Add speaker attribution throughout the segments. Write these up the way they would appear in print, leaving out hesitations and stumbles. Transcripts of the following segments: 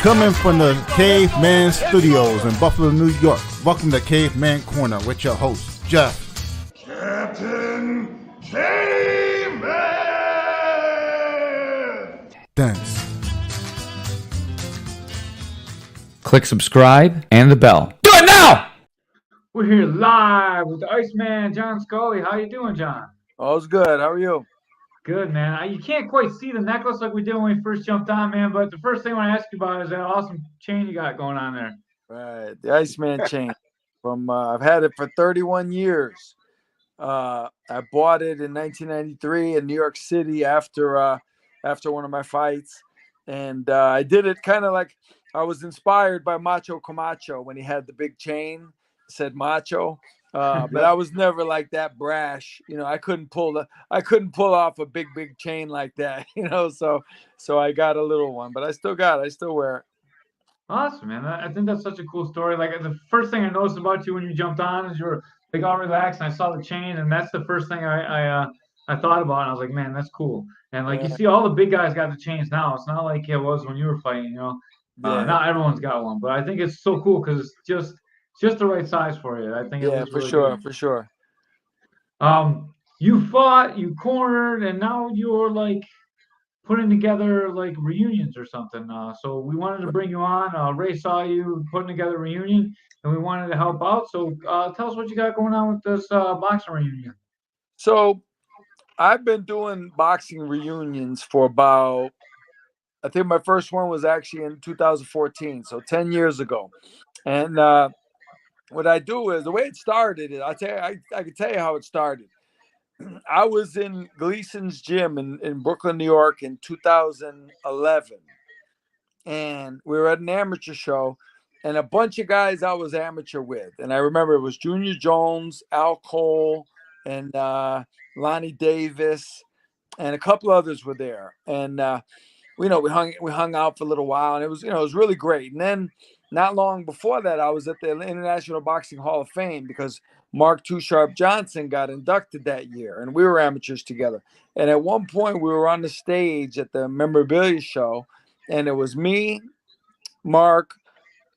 Speaker 1: Coming from the Caveman Studios in Buffalo, New York. Welcome to Caveman Corner with your host, Jeff.
Speaker 2: Captain Caveman!
Speaker 1: Thanks.
Speaker 3: Click subscribe and the bell. Do it now!
Speaker 4: We're here live with the Iceman-John Scully. How you doing, John?
Speaker 5: All's good. How are you?
Speaker 4: Good, man. You can't quite see the necklace like we did when we first jumped on, man, but the first thing I want to ask you about is that awesome chain you got going on there.
Speaker 5: Right, the Iceman chain. I've had it for 31 years. I bought it in 1993 in New York City after one of my fights, and I did it kind of like I was inspired by Macho Camacho when he had the big chain, said Macho. But I was never like that brash, I couldn't pull off a big chain like that, so I got a little one, but I still wear it.
Speaker 4: Awesome, man. I think that's such a cool story. Like the first thing I noticed about you when you jumped on is you were like all relaxed, and I saw the chain, and that's the first thing I thought about. And I was like, man, that's cool. And like you see, all the big guys got the chains now. It's not like it was when you were fighting, Not everyone's got one, but I think it's so cool because it's just the right size for you. I think it looks really good.
Speaker 5: For sure.
Speaker 4: You fought, you cornered, and now you're like putting together like reunions or something. So we wanted to bring you on. Ray saw you putting together a reunion, and we wanted to help out. So tell us what you got going on with this boxing reunion.
Speaker 5: So I've been doing boxing reunions for about, I think my first one was actually in 2014, so 10 years ago. And what I do is, the way it started is, I can tell you how it started. I was in Gleason's gym in Brooklyn, New York in 2011. And we were at an amateur show, and a bunch of guys I was amateur with. And I remember it was Junior Jones, Al Cole, and Lonnie Davis, and a couple others were there. And we hung out for a little while, and it was really great. And then not long before that, I was at the International Boxing Hall of Fame because Mark Too Sharp Johnson got inducted that year, and we were amateurs together. And at one point, we were on the stage at the memorabilia show, and it was me, Mark,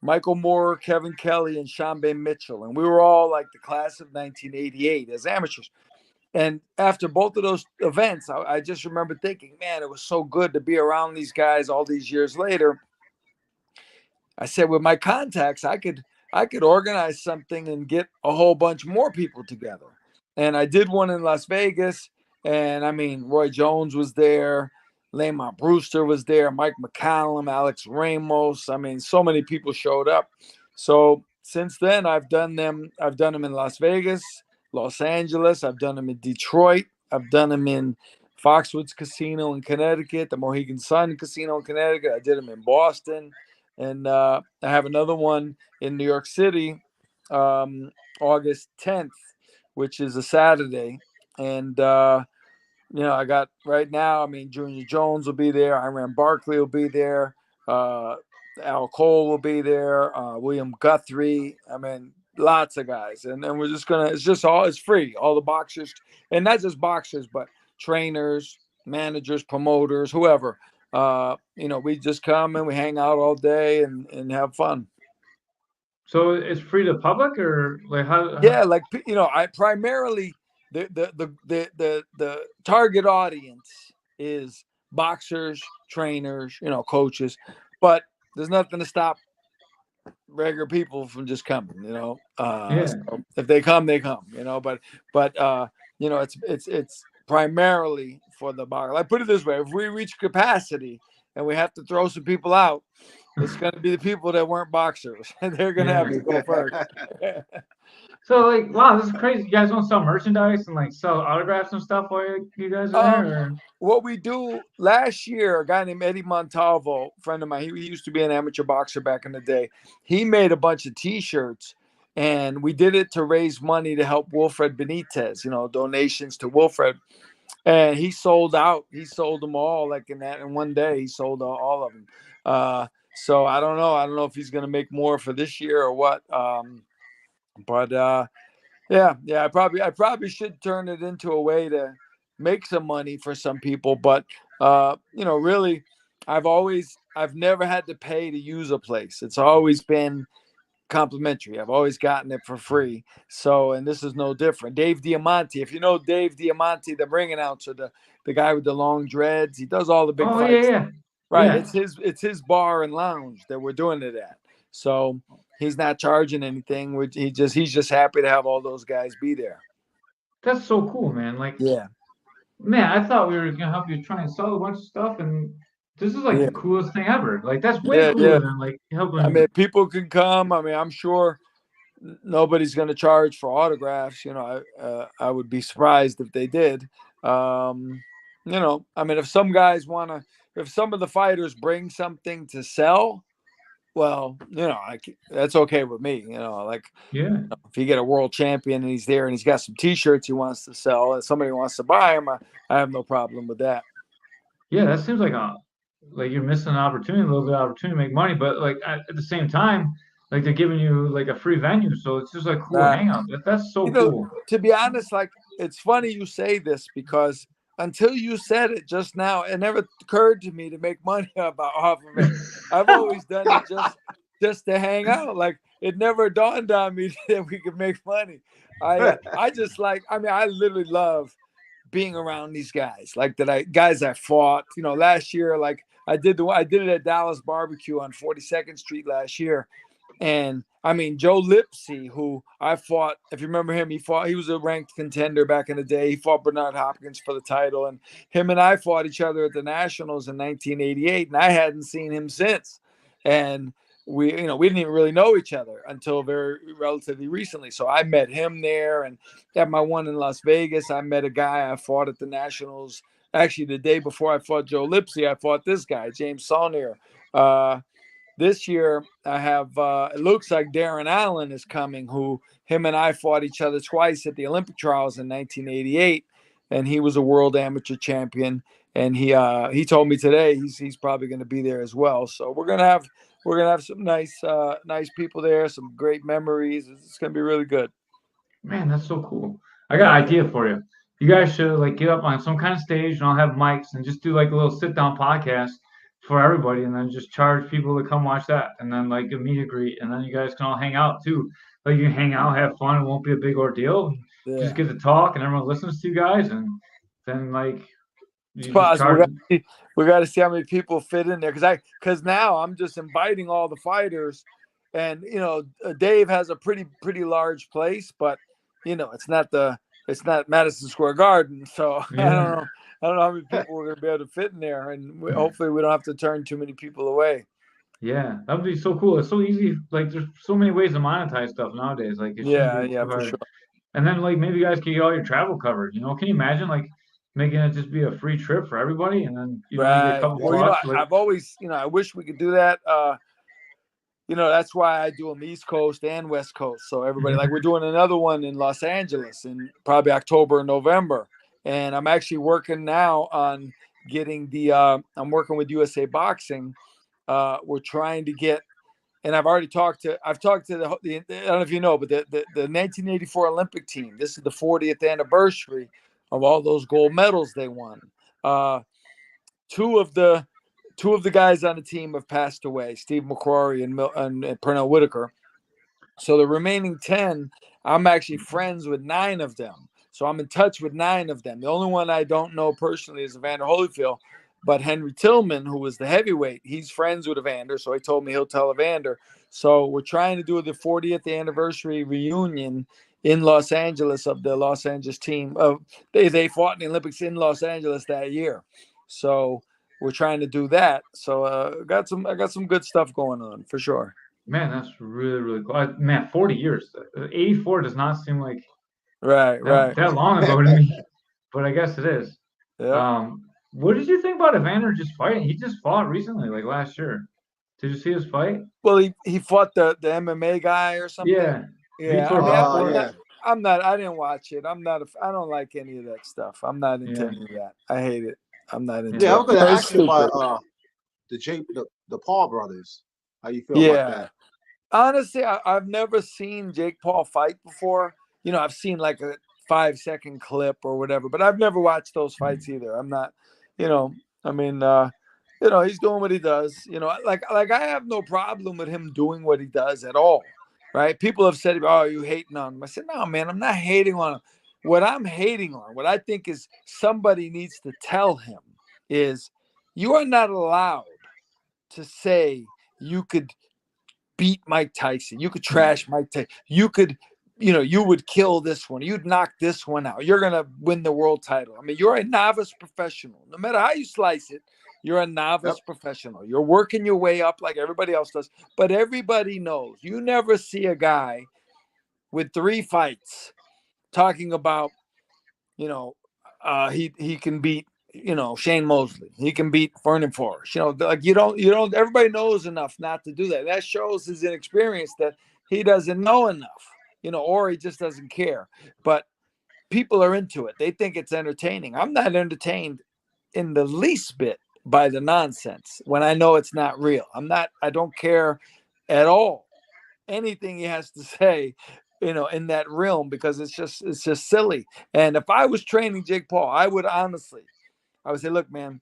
Speaker 5: Michael Moore, Kevin Kelly, and Shambe Mitchell. And we were all like the class of 1988 as amateurs. And after both of those events, I just remember thinking, man, it was so good to be around these guys all these years later. I said, with my contacts, I could organize something and get a whole bunch more people together. And I did one in Las Vegas. And I mean, Roy Jones was there. Lamont Brewster was there. Mike McCallum, Alex Ramos. I mean, so many people showed up. So since then, I've done them in Las Vegas, Los Angeles. I've done them in Detroit. I've done them in Foxwoods Casino in Connecticut, the Mohegan Sun Casino in Connecticut. I did them in Boston. And I have another one in New York City, August 10th, which is a Saturday. And, I got right now, Junior Jones will be there. Iran Barkley will be there. Al Cole will be there. William Guthrie. Lots of guys. And then we're just it's free. All the boxers, and not just boxers, but trainers, managers, promoters, whoever. We just come and we hang out all day and have fun.
Speaker 4: So it's free to public, or like how?
Speaker 5: Yeah, I primarily the target audience is boxers, trainers, coaches, but there's nothing to stop regular people from just coming. So if they come, they come. But it's primarily for the box. I put it this way: if we reach capacity and we have to throw some people out, it's going to be the people that weren't boxers, and they're going to have to go first.
Speaker 4: So, wow, this is crazy. You guys want to sell merchandise and sell autographs and stuff while you guys are there? Or?
Speaker 5: What we do last year, a guy named Eddie Montalvo, a friend of mine, he used to be an amateur boxer back in the day. He made a bunch of T-shirts, and we did it to raise money to help Wilfred Benitez. Donations to Wilfred. And he sold out. He sold them all in one day. He sold all of them. So I don't know. I don't know if he's going to make more for this year or what. I probably should turn it into a way to make some money for some people. But really, I've never had to pay to use a place. It's always been complimentary. I've always gotten it for free. So, and this is no different. Dave Diamante, if you know Dave Diamante, the ring announcer, the guy with the long dreads, he does all the big
Speaker 4: Oh
Speaker 5: fights.
Speaker 4: yeah.
Speaker 5: Right.
Speaker 4: Yeah.
Speaker 5: It's his bar and lounge that we're doing it at. So he's not charging anything. He's just happy to have all those guys be there.
Speaker 4: That's so cool, man. Like,
Speaker 5: Yeah.
Speaker 4: man, I thought we were gonna help you try and sell a bunch of stuff, and this is like
Speaker 5: Yeah.
Speaker 4: the coolest thing ever. Like, that's way
Speaker 5: Yeah.
Speaker 4: cooler
Speaker 5: Yeah.
Speaker 4: than like
Speaker 5: I
Speaker 4: helping.
Speaker 5: mean, people can come. I mean, I'm sure nobody's going to charge for autographs. I would be surprised if they did. I mean, if some guys if some of the fighters bring something to sell, well, that's okay with me. Like,
Speaker 4: Yeah.
Speaker 5: if you get a world champion and he's there and he's got some T-shirts he wants to sell and somebody wants to buy them, I have no problem with that.
Speaker 4: Yeah, that seems like you're missing an opportunity, a little bit of opportunity to make money, but like at the same time, like they're giving you like a free venue, so it's just a cool hangout. That's so cool.
Speaker 5: To be honest, like, it's funny you say this, because until you said it just now, it never occurred to me to make money off of it. I've always done it just to hang out. Like, it never dawned on me that we could make money. I just like, I mean, I literally love being around these guys, like guys I fought. Last year, like I did it at Dallas Barbecue on 42nd Street last year. And I mean, Joe Lipsy, who I fought, if you remember him, he was a ranked contender back in the day. He fought Bernard Hopkins for the title, and him and I fought each other at the Nationals in 1988, and I hadn't seen him since. And we didn't even really know each other until very relatively recently. So I met him there, and at my one in Las Vegas, I met a guy I fought at the Nationals. Actually, the day before I fought Joe Lipsy, I fought this guy, James Saunier. This year, I have, it looks like Darren Allen is coming, him and I fought each other twice at the Olympic trials in 1988, and he was a world amateur champion. And he told me today he's probably going to be there as well. So we're gonna have some nice people there, some great memories. It's gonna be really good.
Speaker 4: Man, that's so cool. I got an idea for you. You guys should like get up on some kind of stage and I'll have mics and just do like a little sit down podcast for everybody, and then just charge people to come watch that, and then like a meet and greet, and then you guys can all hang out too. Like you can hang out, have fun. It won't be a big ordeal.
Speaker 5: Yeah.
Speaker 4: Just get to talk, and everyone listens to you guys, and then like
Speaker 5: it's possible. We got to see how many people fit in there, because now I'm just inviting all the fighters, and Dave has a pretty large place, but it's not Madison Square Garden, so yeah. I don't know how many people we're going to be able to fit in there, and hopefully we don't have to turn too many people away.
Speaker 4: Yeah, that would be so cool. It's so easy. Like, there's so many ways to monetize stuff nowadays. Like, it shouldn't be too hard. For sure. And then, like, maybe you guys can get all your travel covered. Can you imagine, like, making it just be a free trip for everybody, and then you get a couple bucks?
Speaker 5: I've always, I wish we could do that. That's why I do them East Coast and West Coast. So everybody, like, we're doing another one in Los Angeles in probably October or November. And I'm actually working now on getting I'm working with USA Boxing. We're trying to get, and I've talked to the I don't know if you know, but the 1984 Olympic team, this is the 40th anniversary of all those gold medals they won. Two of the guys on the team have passed away, Steve McCrory and Pernell Whitaker. So the remaining 10, I'm actually friends with 9 of them. So I'm in touch with 9 of them. The only one I don't know personally is Evander Holyfield, but Henry Tillman, who was the heavyweight, he's friends with Evander. So he told me he'll tell Evander. So we're trying to do the 40th anniversary reunion in Los Angeles of the Los Angeles team. They fought in the Olympics in Los Angeles that year. So we're trying to do that. So I got some good stuff going on for sure.
Speaker 4: Man, that's really, really cool. Man, 40 years. 84 does not seem like that long ago to me, but I guess it is.
Speaker 5: Yeah.
Speaker 4: What did you think about Evander just fighting? He just fought recently, like last year. Did you see his fight?
Speaker 5: Well, he fought the MMA guy or something.
Speaker 4: Yeah.
Speaker 5: I didn't watch it. I don't like any of that stuff. I'm not into any of that. I hate it. I'm not into it.
Speaker 1: Yeah, I was going to ask you about the Paul brothers. How you feel about that?
Speaker 5: Honestly, I've never seen Jake Paul fight before. I've seen like a 5-second clip or whatever, but I've never watched those fights either. I'm not, he's doing what he does. Like I have no problem with him doing what he does at all. Right? People have said, "Oh, you hating on him?" I said, "No, man, I'm not hating on him. What I'm hating on, what I think is somebody needs to tell him is, you are not allowed to say you could beat Mike Tyson. You could trash Mike Tyson. You could, you would kill this one. You'd knock this one out. You're going to win the world title. I mean, you're a novice professional. No matter how you slice it, you're a novice professional. You're working your way up like everybody else does. But everybody knows. You never see a guy with 3 fights talking about, he can beat, Shane Mosley. He can beat Vernon Forrest. Like you don't. Everybody knows enough not to do that. That shows his inexperience, that he doesn't know enough, or he just doesn't care. But people are into it. They think it's entertaining. I'm not entertained in the least bit by the nonsense when I know it's not real. I don't care at all anything he has to say, in that realm, because it's just silly. And if I was training Jake Paul, I would say, look, man,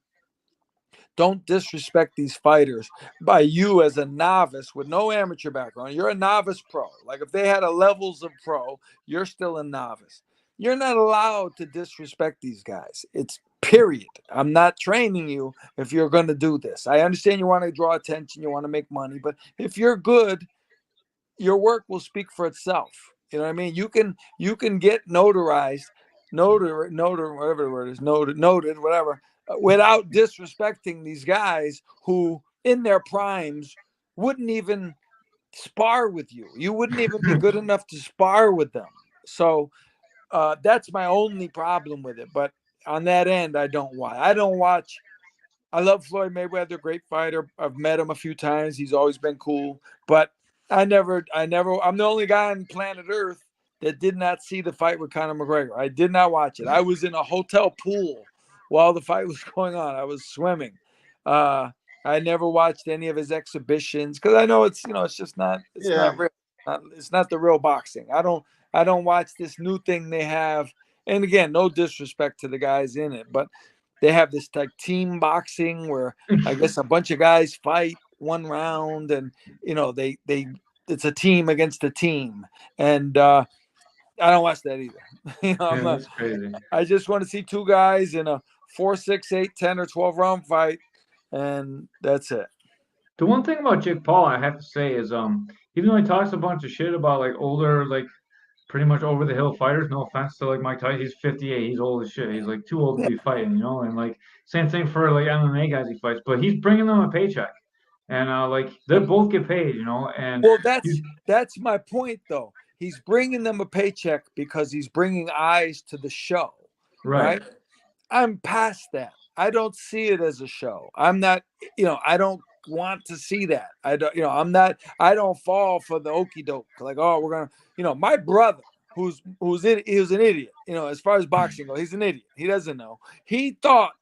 Speaker 5: don't disrespect these fighters by you as a novice with no amateur background. You're a novice pro. Like if they had a levels of pro, you're still a novice. You're not allowed to disrespect these guys. It's period. I'm not training you if you're going to do this. I understand you want to draw attention, you want to make money, but if you're good, your work will speak for itself. You know what I mean? You can get notarized, whatever the word is, noted, whatever, without disrespecting these guys who in their primes wouldn't even spar with you. You wouldn't even be good enough to spar with them. So that's my only problem with it. But on that end, I don't watch. I love Floyd Mayweather, great fighter. I've met him a few times. He's always been cool. But I'm the only guy on planet Earth that did not see the fight with Conor McGregor. I did not watch it. I was in a hotel pool while the fight was going on. I was swimming. I never watched any of his exhibitions because I know it's just not, not real. It's not the real boxing. I don't watch this new thing they have. And again, no disrespect to the guys in it, but they have this like team boxing where I guess a bunch of guys fight one round, and they it's a team against a team, and I don't watch that either.
Speaker 4: That's crazy.
Speaker 5: I just want to see 2 guys in a 4, 6, 8, 10, or 12 round fight, and that's it.
Speaker 4: The one thing about Jake Paul I have to say is even though he talks a bunch of shit about like older, like pretty much over the hill fighters, no offense to like Mike Tyson, he's 58, he's old as shit. He's like too old to be fighting, and like same thing for like MMA guys he fights, but he's bringing them a paycheck. And like they both get paid, and
Speaker 5: well, that's my point though. He's bringing them a paycheck because he's bringing eyes to the show. Right? I'm past that. I don't see it as a show. I'm not, I don't want to see that. I don't, I don't fall for the okie doke. Like, oh, we're gonna, my brother, he was an idiot. As far as boxing goes, he's an idiot. He doesn't know. He thought,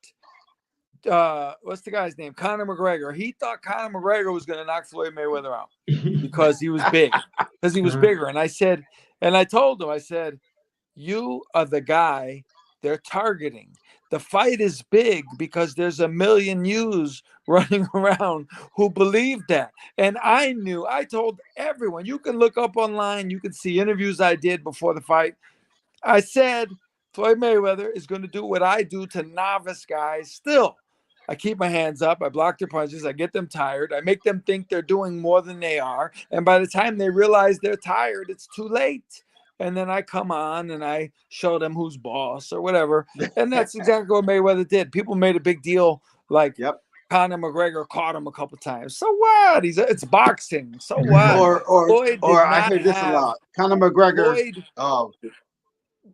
Speaker 5: what's the guy's name? Conor McGregor. He thought Conor McGregor was going to knock Floyd Mayweather out because he was big, because he was bigger. And I told him, I said, you are the guy they're targeting. The fight is big because there's a million yous running around who believe that. And I told everyone, you can look up online, you can see interviews I did before the fight. I said, Floyd Mayweather is going to do what I do to novice guys still. I keep my hands up. I block their punches. I get them tired. I make them think they're doing more than they are. And by the time they realize they're tired, it's too late. And then I come on and I show them who's boss or whatever. And that's exactly what Mayweather did. People made a big deal like Conor McGregor caught him a couple times. So what? It's boxing. So what?
Speaker 6: Or I hear this a lot. Conor McGregor.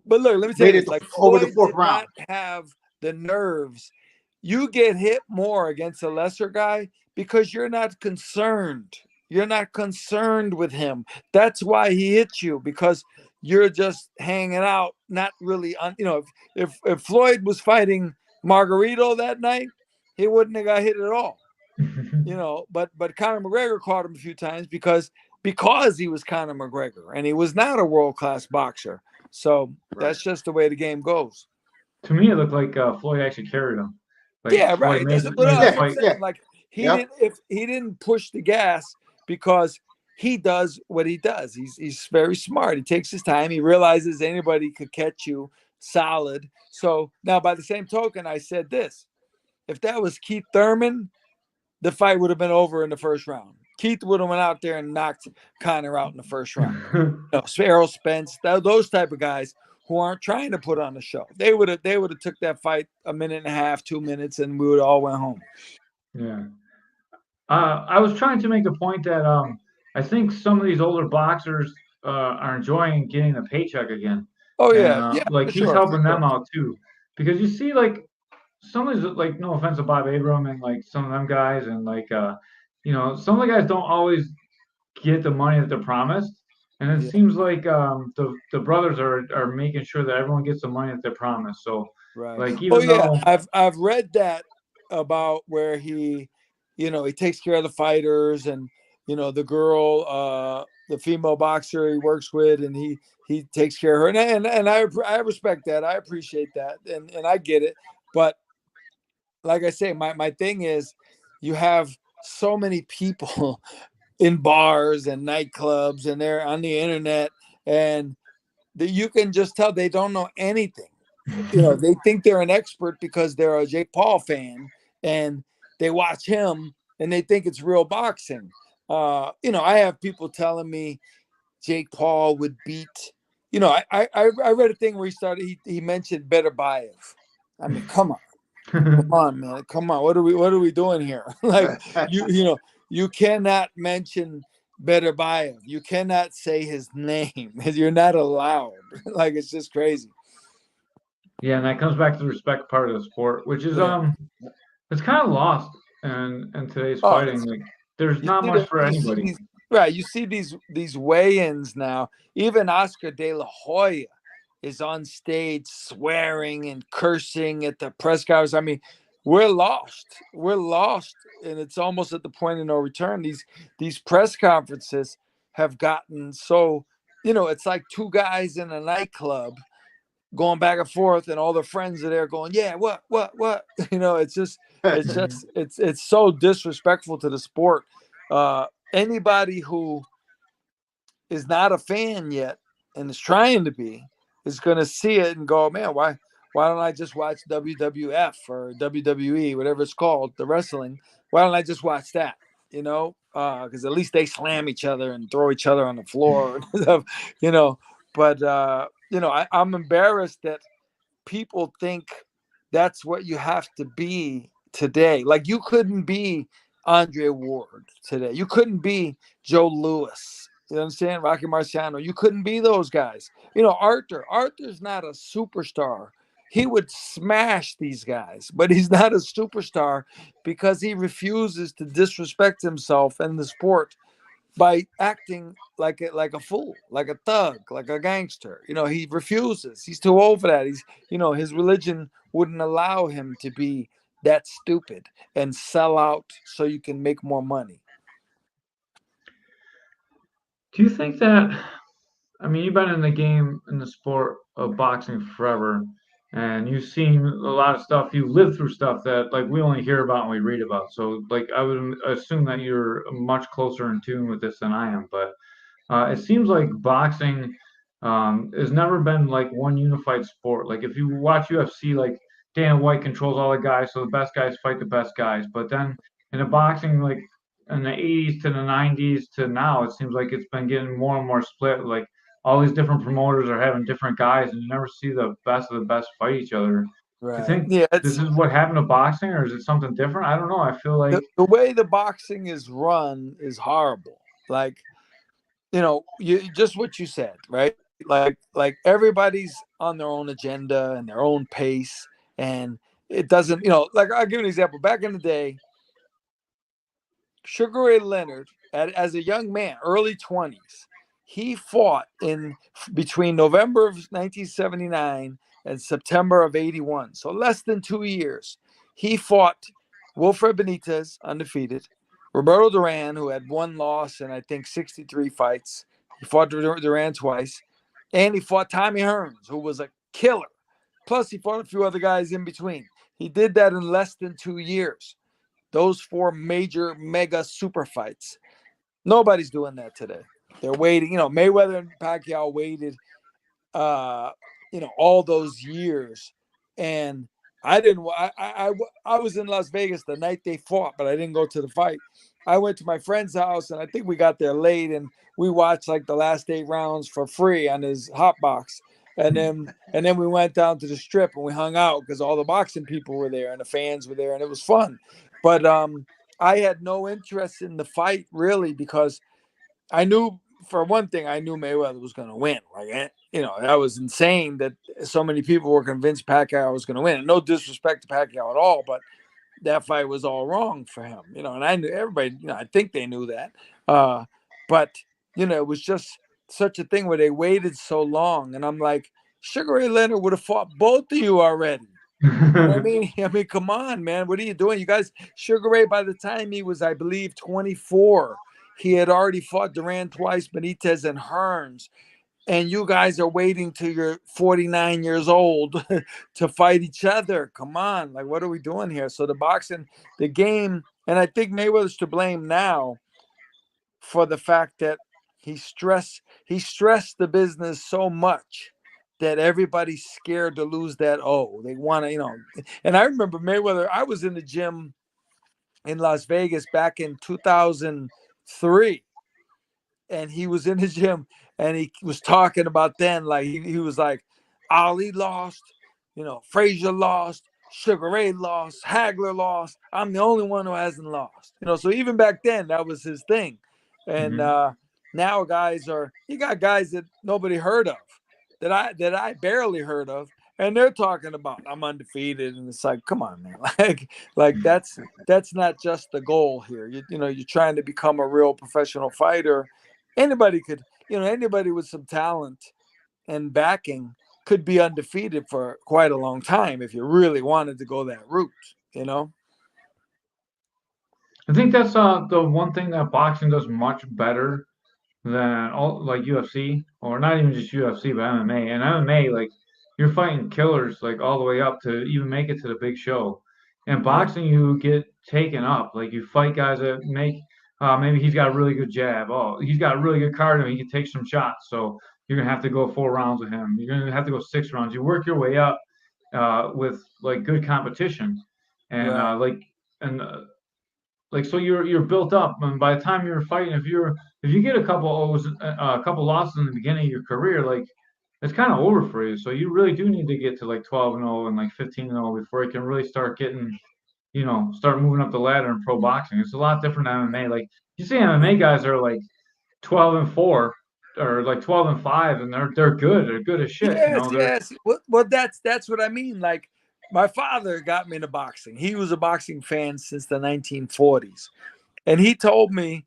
Speaker 5: But look, let me tell you this. Like
Speaker 6: over
Speaker 5: Floyd
Speaker 6: the 4th
Speaker 5: did
Speaker 6: round.
Speaker 5: not have the nerves. You get hit more against a lesser guy because you're not concerned. You're not concerned with him. That's why he hits you, because you're just hanging out, not really on. If Floyd was fighting Margarito that night, he wouldn't have got hit at all. But Conor McGregor caught him a few times because he was Conor McGregor and he was not a world-class boxer. So that's just the way the game goes.
Speaker 4: To me, it looked like Floyd actually carried him. Like,
Speaker 5: Yeah,
Speaker 4: boy,
Speaker 5: right.
Speaker 4: made
Speaker 5: That's
Speaker 4: made the
Speaker 5: what I'm
Speaker 4: fight.
Speaker 5: saying. Like
Speaker 6: Yep.
Speaker 5: if he didn't push the gas because he does what he does. He's very smart. He takes his time. He realizes anybody could catch you solid. So now, by the same token, I said this: if that was Keith Thurman, the fight would have been over in the first round. Keith would have went out there and knocked Connor out in the first round. Errol Spence, those type of guys who aren't trying to put on a show. They would have took that fight a minute and a half, 2 minutes, and we would all went home.
Speaker 4: Yeah. I was trying to make the point that I think some of these older boxers are enjoying getting a paycheck again,
Speaker 5: Oh
Speaker 4: and
Speaker 5: yeah, yeah,
Speaker 4: like
Speaker 5: for
Speaker 4: he's
Speaker 5: sure.
Speaker 4: helping them out too, because you see like some of these, like, no offense to Bob Arum and like some of them guys, and like some of the guys don't always get the money that they're promised, and it
Speaker 5: Yeah.
Speaker 4: seems like the brothers are making sure that everyone gets the money that they're promised. So
Speaker 5: Right.
Speaker 4: like
Speaker 5: Oh
Speaker 4: even
Speaker 5: yeah,
Speaker 4: though
Speaker 5: I've read that about where he takes care of the fighters and the girl, the female boxer he works with, and he takes care of her, and I respect that. I appreciate that, and I get it. But like I say, my thing is, you have so many people in bars and nightclubs, and they're on the internet, and that you can just tell they don't know anything. They think they're an expert because they're a Jake Paul fan and they watch him and they think it's real boxing. I have people telling me Jake Paul would beat. I read a thing where he mentioned Beterbiev. I mean, come on, man, come on. What are we doing here? Like you cannot mention Beterbiev. You cannot say his name. You're not allowed. Like it's just crazy.
Speaker 4: yeah, and that comes back to the respect part of the sport, which is
Speaker 5: Yeah.
Speaker 4: it's kind of lost in today's
Speaker 5: Oh,
Speaker 4: fighting. Like there's
Speaker 5: you
Speaker 4: not
Speaker 5: see
Speaker 4: much for
Speaker 5: you see
Speaker 4: anybody.
Speaker 5: these right. You see these weigh-ins now. Even Oscar De La Hoya is on stage swearing and cursing at the press conference. I mean, we're lost. We're lost, and it's almost at the point of no return. These press conferences have gotten so, it's like two guys in a nightclub going back and forth, and all their friends are there going, yeah, what? It's so disrespectful to the sport. Anybody who is not a fan yet and is trying to be is going to see it and go, man, why don't I just watch WWF or WWE, whatever it's called, the wrestling? Why don't I just watch that? Because at least they slam each other and throw each other on the floor, you know. But I'm embarrassed that people think that's what you have to be today. Like you couldn't be Andre Ward today. You couldn't be Joe Louis. You understand? Rocky Marciano. You couldn't be those guys. Arthur. Arthur's not a superstar. He would smash these guys, but he's not a superstar because he refuses to disrespect himself and the sport by acting like a fool, like a thug, like a gangster. He refuses. He's too old for that. His religion wouldn't allow him to be that stupid and sell out so you can make more money.
Speaker 4: Do you think that? I mean, you've been in the game in the sport of boxing forever, and you've seen a lot of stuff. You've lived through stuff that like we only hear about and we read about. So like I would assume that you're much closer in tune with this than I am. But it seems like boxing has never been like one unified sport. Like if you watch UFC, like Dana White controls all the guys, so the best guys fight the best guys. But then in the boxing, like in the 80s to the 90s to now, it seems like it's been getting more and more split. Like all these different promoters are having different guys, and you never see the best of the best fight each other. Do you
Speaker 5: Right.
Speaker 4: think
Speaker 5: Yeah.
Speaker 4: this is what happened to boxing, or is it something different? I don't know. I feel like
Speaker 5: The way the boxing is run is horrible. Like, you just what you said, right? Like everybody's on their own agenda and their own pace, and it doesn't, like I'll give you an example. Back in the day, Sugar Ray Leonard, as a young man, early 20s, he fought in between November of 1979 and September of 81. So less than 2 years. He fought Wilfred Benitez, undefeated, Roberto Duran, who had one loss in, I think, 63 fights. He fought Duran twice. And he fought Tommy Hearns, who was a killer. Plus, he fought a few other guys in between. He did that in less than 2 years. Those 4 major mega super fights. Nobody's doing that today. They're waiting. Mayweather and Pacquiao waited, all those years. And I didn't. I was in Las Vegas the night they fought, but I didn't go to the fight. I went to my friend's house, and I think we got there late, and we watched like the last 8 rounds for free on his hot box. And then we went down to the strip and we hung out because all the boxing people were there and the fans were there, and it was fun. But I had no interest in the fight really, because I knew, for one thing, I knew Mayweather was going to win. Like, that was insane that so many people were convinced Pacquiao was going to win. And no disrespect to Pacquiao at all, but that fight was all wrong for him. And I knew everybody. I think they knew that. But it was just such a thing where they waited so long, and I'm like, Sugar Ray Leonard would have fought both of you already. You know what I mean? Come on, man. What are you doing? You guys, Sugar Ray, by the time he was, I believe, 24, he had already fought Duran twice, Benitez, and Hearns. And you guys are waiting till you're 49 years old to fight each other. Come on. Like, what are we doing here? So the boxing, the game, and I think Mayweather's to blame now for the fact that he stressed the business so much that everybody's scared to lose that. They want to, And I remember Mayweather, I was in the gym in Las Vegas back in 2003, and he was in the gym and he was talking about then, like he was like, Ali lost, Frazier lost, Sugar Ray lost, Hagler lost. I'm the only one who hasn't lost. So even back then that was his thing. And now you got guys that nobody heard of, that I barely heard of, and they're talking about I'm undefeated, and it's like, come on, man, like that's not just the goal here. You're trying to become a real professional fighter. Anybody could, anybody with some talent and backing could be undefeated for quite a long time if you really wanted to go that route.
Speaker 4: I think that's the one thing that boxing does much better than all, like UFC, or not even just UFC, but MMA. And MMA, like, you're fighting killers like all the way up to even make it to the big show. And boxing, you get taken up. Like, you fight guys that make maybe he's got a really good jab. Oh, he's got a really good cardio. He can take some shots. So you're gonna have to go 4 rounds with him. You're gonna have to go 6 rounds. You work your way up with like good competition, and so you're built up, and by the time you're fighting, if you get a couple losses in the beginning of your career, like, it's kind of over for you. So you really do need to get to like 12-0 and like 15-0 before you can really start getting, start moving up the ladder in pro boxing. It's a lot different than MMA. Like, you see MMA guys are like 12-4 or like 12-5, and they're good. They're good as shit.
Speaker 5: Yes. Well, that's what I mean. Like, my father got me into boxing. He was a boxing fan since the 1940s. And he told me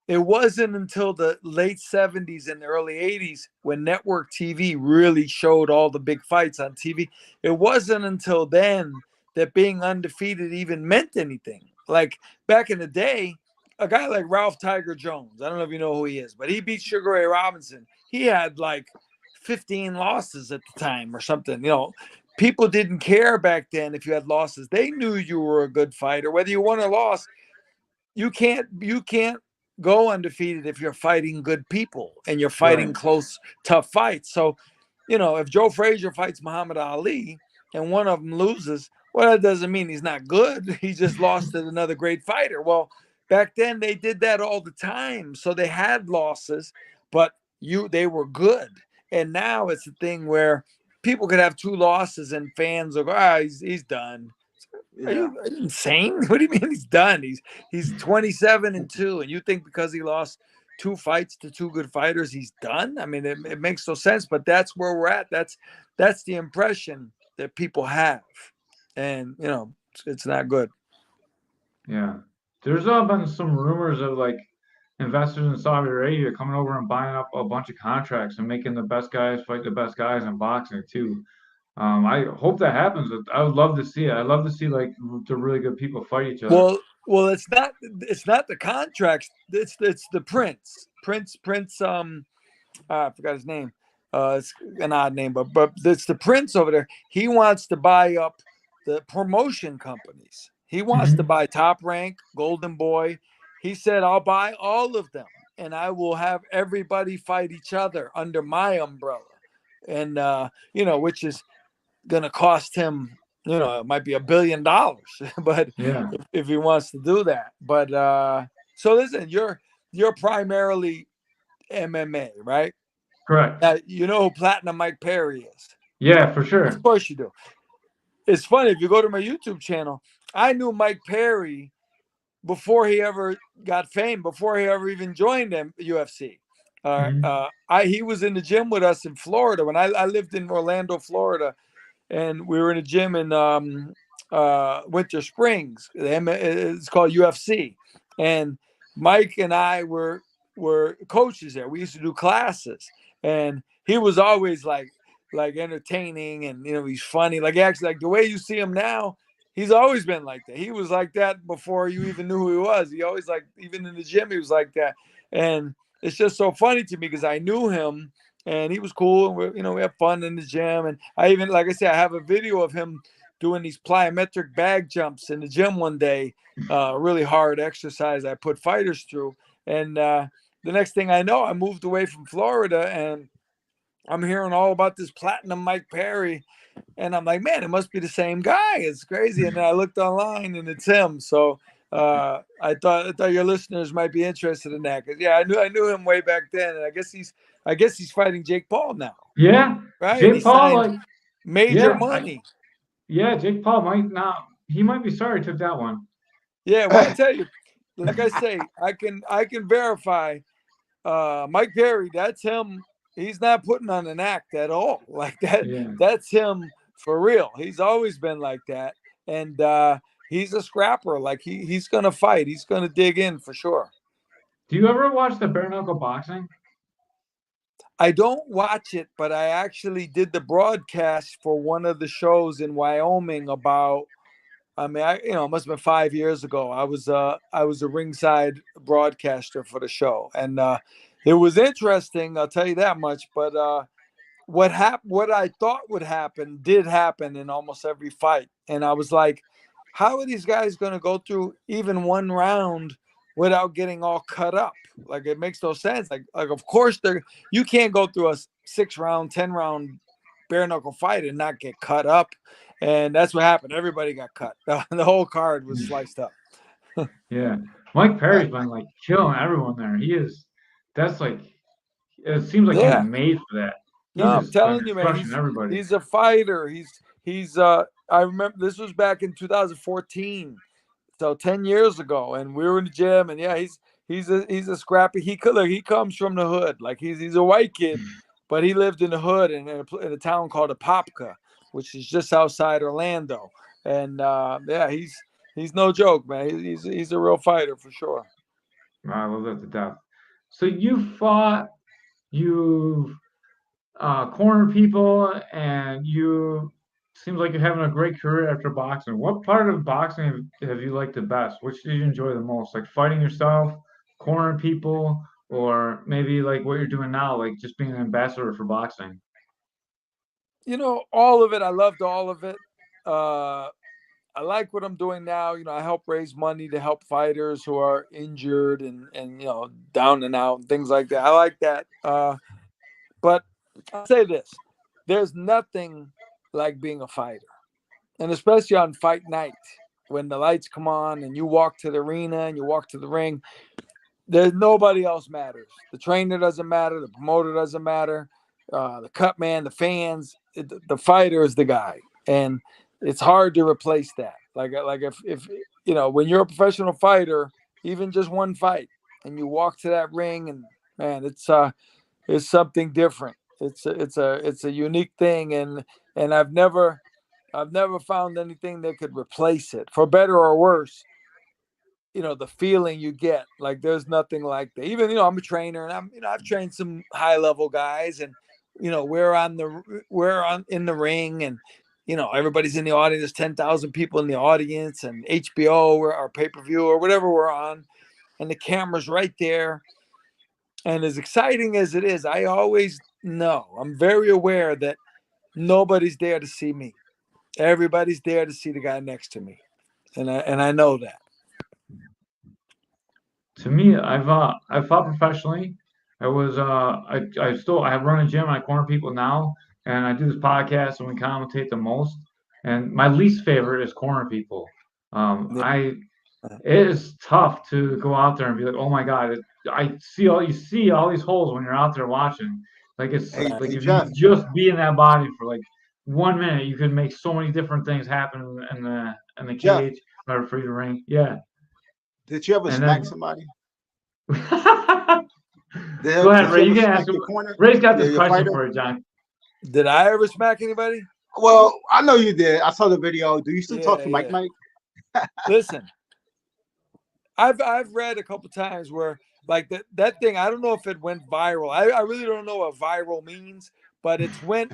Speaker 5: it wasn't until the late 70s and the early 80s when network TV really showed all the big fights on TV. It wasn't until then that being undefeated even meant anything. Like, back in the day, a guy like Ralph Tiger Jones, I don't know if you know who he is, but he beat Sugar Ray Robinson. He had like 15 losses at the time or something. People didn't care back then if you had losses. They knew you were a good fighter. Whether you won or lost, you can't go undefeated if you're fighting good people and you're fighting close, tough fights. So, if Joe Frazier fights Muhammad Ali and one of them loses, well, that doesn't mean he's not good. He just lost to another great fighter. Well, back then they did that all the time. So they had losses, but they were good. And now it's a thing where people could have 2 losses and fans will go, he's done. Are you insane? What do you mean he's done? He's 27-2, and you think because he lost 2 fights to 2 good fighters, he's done? I mean, it makes no sense, but that's where we're at. That's the impression that people have, and it's not good.
Speaker 4: Yeah, there's been some rumors of like investors in Saudi Arabia coming over and buying up a bunch of contracts and making the best guys fight the best guys in boxing too. I hope that happens. I would love to see it. I'd love to see like the really good people fight each other.
Speaker 5: Well, it's not the contracts. It's the Prince. I forgot his name. It's an odd name, but it's the Prince over there. He wants to buy up the promotion companies. He wants to buy Top Rank, Golden Boy. He said, I'll buy all of them and I will have everybody fight each other under my umbrella. And, which is going to cost him, it might be $1 billion, but if he wants to do that. But so listen, you're primarily MMA, right?
Speaker 4: Correct.
Speaker 5: Now, you know who Platinum Mike Perry is?
Speaker 4: Yeah, for sure.
Speaker 5: Of course you do. It's funny, if you go to my YouTube channel, I knew Mike Perry before he ever got fame, before he ever even joined UFC. He was in the gym with us in Florida when I lived in Orlando, Florida, and we were in a gym in Winter Springs. It's called UFC, and Mike and I were coaches there. We used to do classes, and he was always like entertaining, and he's funny. Like actually, like the way you see him now, he's always been like that. He was like that before you even knew who he was. He always even in the gym, he was like that. And it's just so funny to me because I knew him and he was cool. And we have fun in the gym. And I even, like I said, I have a video of him doing these plyometric bag jumps in the gym one day, really hard exercise I put fighters through. And the next thing I know, I moved away from Florida and I'm hearing all about this Platinum Mike Perry. And I'm like, man, it must be the same guy. It's crazy. And then I looked online and it's him. So I thought your listeners might be interested in that. Cause I knew him way back then. And I guess he's fighting Jake Paul now.
Speaker 4: Yeah.
Speaker 5: Right.
Speaker 4: Jake Paul,
Speaker 5: major money.
Speaker 4: Jake Paul might be sorry he took that one.
Speaker 5: Yeah. Well, I tell you, like I say, I can verify Mike Perry, that's him. He's not putting on an act at all. Like that. Yeah. That's him for real. He's always been like that. And he's a scrapper. Like he's going to fight. He's going to dig in for sure.
Speaker 4: Do you ever watch the bare knuckle boxing?
Speaker 5: I don't watch it, but I actually did the broadcast for one of the shows in Wyoming about, it must have been 5 years ago. I was a ringside broadcaster for the show. And it was interesting, I'll tell you that much. But what I thought would happen did happen in almost every fight. And I was like, how are these guys going to go through even one round without getting all cut up? Like, it makes no sense. Like of course, you can't go through a 6-round, 10-round bare knuckle fight and not get cut up. And that's what happened. Everybody got cut. The whole card was sliced up.
Speaker 4: Yeah. Mike Perry's been like killing everyone there. It seems like he's made for that.
Speaker 5: I'm telling you, man, he's a fighter. He's I remember this was back in 2014. So 10 years ago, and we were in the gym, and he's a scrappy. He comes from the hood. Like he's a white kid, but he lived in the hood in a town called Apopka, which is just outside Orlando. And he's no joke, man. He's a real fighter for sure.
Speaker 4: I love that to death. So you've cornered people, and seems like you're having a great career after boxing. What part of boxing have you liked the best? Which did you enjoy the most? Like fighting yourself, cornering people, or maybe like what you're doing now, like just being an ambassador for boxing?
Speaker 5: All of it. I loved all of it. I like what I'm doing now. I help raise money to help fighters who are injured and down and out and things like that. I like that. But I'll say this. There's nothing like being a fighter. And especially on fight night, when the lights come on and you walk to the arena and you walk to the ring, there's nobody else matters. The trainer doesn't matter. The promoter doesn't matter. The cut man, the fans, the fighter is the guy. And it's hard to replace that. Like if when you're a professional fighter, even just one fight and you walk to that ring, and man, it's something different. It's a unique thing. And I've never found anything that could replace it, for better or worse. The feeling you get, like there's nothing like that. Even, I'm a trainer, and I've trained some high level guys, and we're in the ring, and everybody's in the audience. There's 10,000 people in the audience, and HBO or our pay-per-view or whatever we're on, and the camera's right there. And as exciting as it is, I always know, I'm very aware that nobody's there to see me. Everybody's there to see the guy next to me, and I know that.
Speaker 4: To me, I've fought professionally. I was I run a gym and I corner people now, and I do this podcast and we commentate the most. And my least favorite is corner people.
Speaker 5: Yeah.
Speaker 4: I It is tough to go out there and be like, oh my god, I see all you see all these holes when you're out there watching. Like it's
Speaker 6: Hey,
Speaker 4: like
Speaker 6: hey,
Speaker 4: if you
Speaker 6: Jeff.
Speaker 4: could just be in that body for like 1 minute, you could make so many different things happen in the
Speaker 6: Jeff,
Speaker 4: cage or for the ring. Yeah,
Speaker 6: did you ever
Speaker 4: and
Speaker 6: smack
Speaker 4: then.
Speaker 6: somebody?
Speaker 4: Go ahead,
Speaker 6: Did you
Speaker 4: Ray. You
Speaker 6: ever
Speaker 4: can
Speaker 6: smack
Speaker 4: ask him.
Speaker 6: your corner?
Speaker 4: Ray's got this
Speaker 6: Your
Speaker 4: question
Speaker 6: fighter?
Speaker 4: for you, John.
Speaker 5: Did I ever smack anybody?
Speaker 6: Well, I know you did. I saw the video. Do you still talk
Speaker 5: Yeah,
Speaker 6: to Mike?
Speaker 5: yeah.
Speaker 6: Mike?
Speaker 5: Listen, I've read a couple times where like that thing. I don't know if it went viral. I really don't know what viral means, but it's went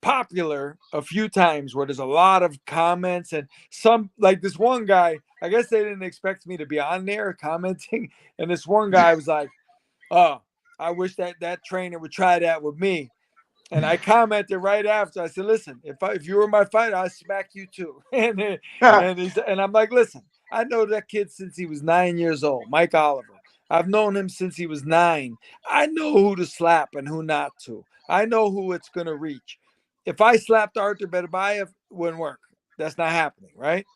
Speaker 5: popular a few times where there's a lot of comments and some like this one guy. I guess they didn't expect me to be on there commenting, and this one guy was like, "Oh, I wish that trainer would try that with me." And I commented right after. I said, "Listen, if you were my fighter, I'd smack you too." and I'm like, "Listen, I know that kid since he was 9 years old, Mike Oliver. I've known him since he was 9. I know who to slap and who not to. I know who it's gonna reach. If I slapped Arthur Beterbiev, it wouldn't work. That's not happening, right?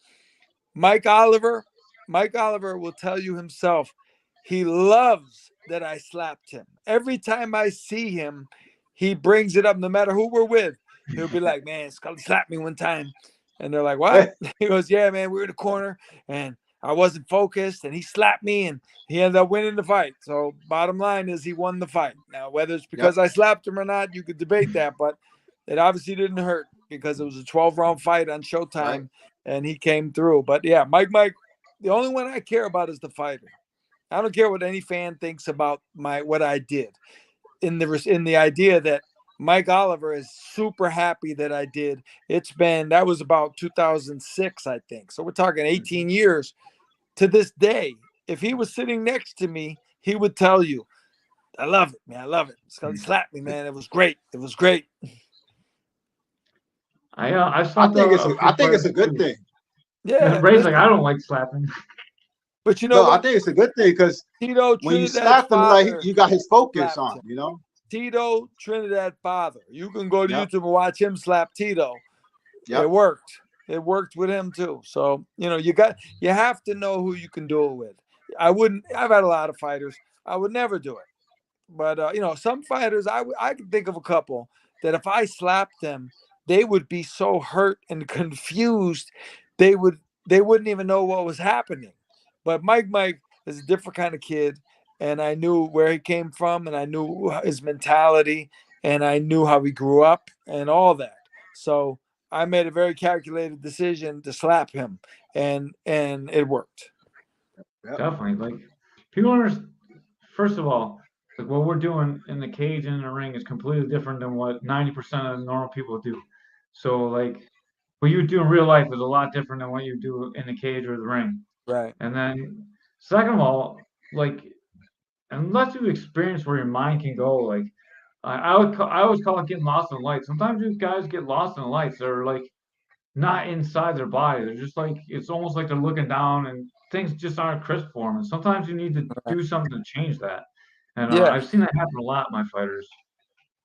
Speaker 5: Mike Oliver, Mike Oliver will tell you himself, he loves that I slapped him. Every time I see him, he brings it up, no matter who we're with. He'll be like, man, Scully slapped me one time. And they're like, what? He goes, yeah, man, we were in the corner and I wasn't focused and he slapped me and he ended up winning the fight. So bottom line is he won the fight. Now, whether it's because I slapped him or not, you could debate that, but it obviously didn't hurt because it was a 12-round fight on Showtime and he came through. But yeah, Mike, the only one I care about is the fighter. I don't care what any fan thinks about what I did. In the idea that Mike Oliver is super happy that I did. That was about 2006, I think. So we're talking 18 years to this day. If he was sitting next to me, he would tell you, I love it, man. I love it. Scully slapped me, man. It was great. It was great.
Speaker 4: I
Speaker 6: think it's a good thing.
Speaker 5: Yeah.
Speaker 4: Ray's like, I don't like slapping.
Speaker 5: But you know what?
Speaker 6: I think it's a good thing because when you slap him, like you got his focus on, you know.
Speaker 5: Tito Trinidad father. You can go to YouTube and watch him slap Tito. It worked. It worked with him too. So you have to know who you can do it with. I've had a lot of fighters. I would never do it. But some fighters, I can think of a couple that if I slapped them, they would be so hurt and confused, they wouldn't even know what was happening. But Mike is a different kind of kid, and I knew where he came from, and I knew his mentality, and I knew how he grew up, and all that. So I made a very calculated decision to slap him, and it worked.
Speaker 4: Definitely, like people understand. First of all, like what we're doing in the cage and in the ring is completely different than what 90% of normal people do. So like what you do in real life is a lot different than what you do in the cage or the ring.
Speaker 5: Right.
Speaker 4: And then second of all, like unless you've experienced where your mind can go, like I always call it getting lost in the light. Sometimes these guys get lost in the lights. They're like not inside their body. They're just like it's almost like they're looking down and things just aren't crisp for them. And sometimes you need to do something to change that. And I've seen that happen a lot in my fighters.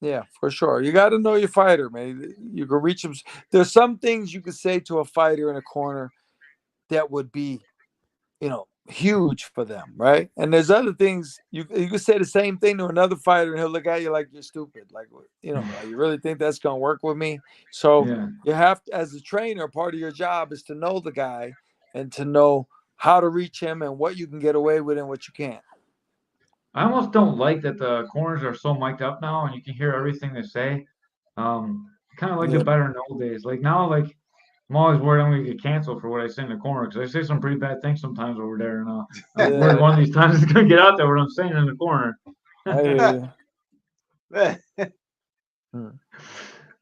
Speaker 5: Yeah, for sure. You got to know your fighter, man. You can reach them. There's some things you could say to a fighter in a corner that would be, huge for them, right? And there's other things you could say the same thing to another fighter, and he'll look at you like you're stupid. Like, you really think that's gonna work with me? So you have to, as a trainer, part of your job is to know the guy and to know how to reach him and what you can get away with and what you can't.
Speaker 4: I almost don't like that the corners are so mic'd up now, and you can hear everything they say. Kind of like it better in the old days. Like now, like I'm always worried I'm gonna get canceled for what I say in the corner because I say some pretty bad things sometimes over there, and I'm worried one of these times it's gonna get out there what I'm saying in the corner.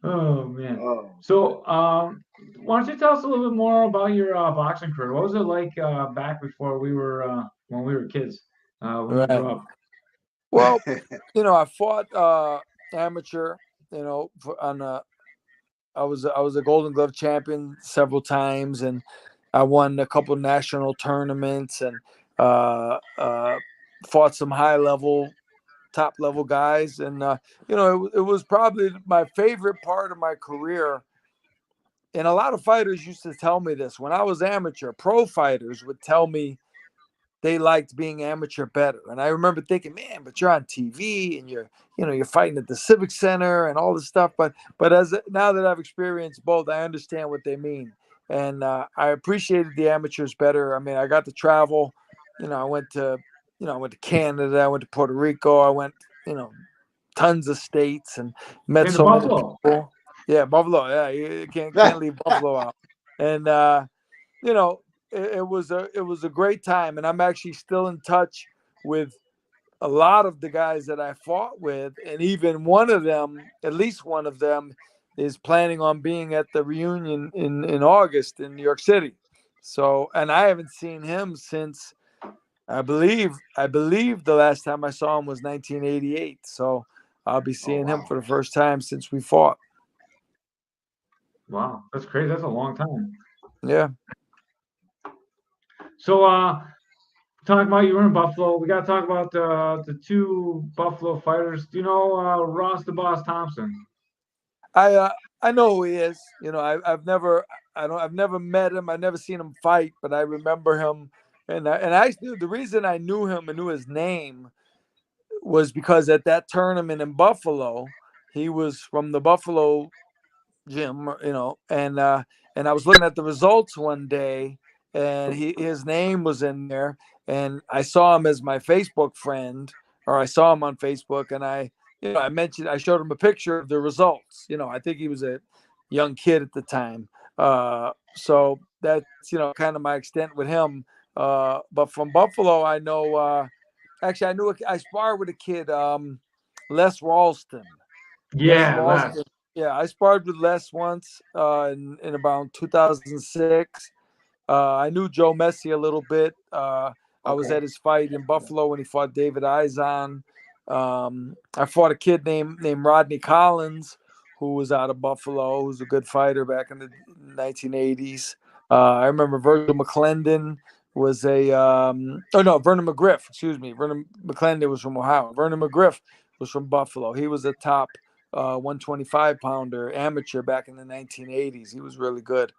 Speaker 4: Oh man. So why don't you tell us a little bit more about your boxing career? What was it like back before we were when we were kids? When you grew up?
Speaker 5: Well, I fought amateur, on I was a Golden Glove champion several times, and I won a couple national tournaments, and fought some top level guys, and it was probably my favorite part of my career. And a lot of fighters used to tell me this when I was amateur. Pro fighters would tell me they liked being amateur better. And I remember thinking, man, but you're on TV and you're fighting at the Civic Center and all this stuff. But now that I've experienced both, I understand what they mean. And I appreciated the amateurs better. I mean, I got to travel. I went to Canada. I went to Puerto Rico. I went, tons of states and met so many people. Yeah, Buffalo. Yeah, you can't leave Buffalo out. And it was a great time, and I'm actually still in touch with a lot of the guys that I fought with, and even at least one of them, is planning on being at the reunion in August in New York City. So, and I haven't seen him since I believe the last time I saw him was 1988. So I'll be seeing him for the first time since we fought.
Speaker 4: Wow, that's crazy. That's a long time.
Speaker 5: Yeah.
Speaker 4: So, talking about you were in Buffalo, we got to talk about the two Buffalo fighters. Do you know Ross the Boss Thompson?
Speaker 5: I know who he is. I've never met him. I've never seen him fight, but I remember him. And the reason I knew him and knew his name was because at that tournament in Buffalo, he was from the Buffalo gym, and I was looking at the results one day, and his name was in there, and I saw him as my Facebook friend, or I saw him on Facebook, and I showed him a picture of the results. I think he was a young kid at the time. So that's kind of my extent with him. But from Buffalo, I know. Actually, I sparred with a kid, Les Ralston.
Speaker 4: Yeah, Les.
Speaker 5: Yeah, I sparred with Les once in about 2006. I knew Joe Messi a little bit. I was at his fight in Buffalo when he fought David Izon. I fought a kid named Rodney Collins, who was out of Buffalo, who's a good fighter back in the 1980s. I remember Virgil McClendon was Vernon McGriff. Excuse me. Vernon McClendon was from Ohio. Vernon McGriff was from Buffalo. He was a top 125 pounder amateur back in the 1980s. He was really good.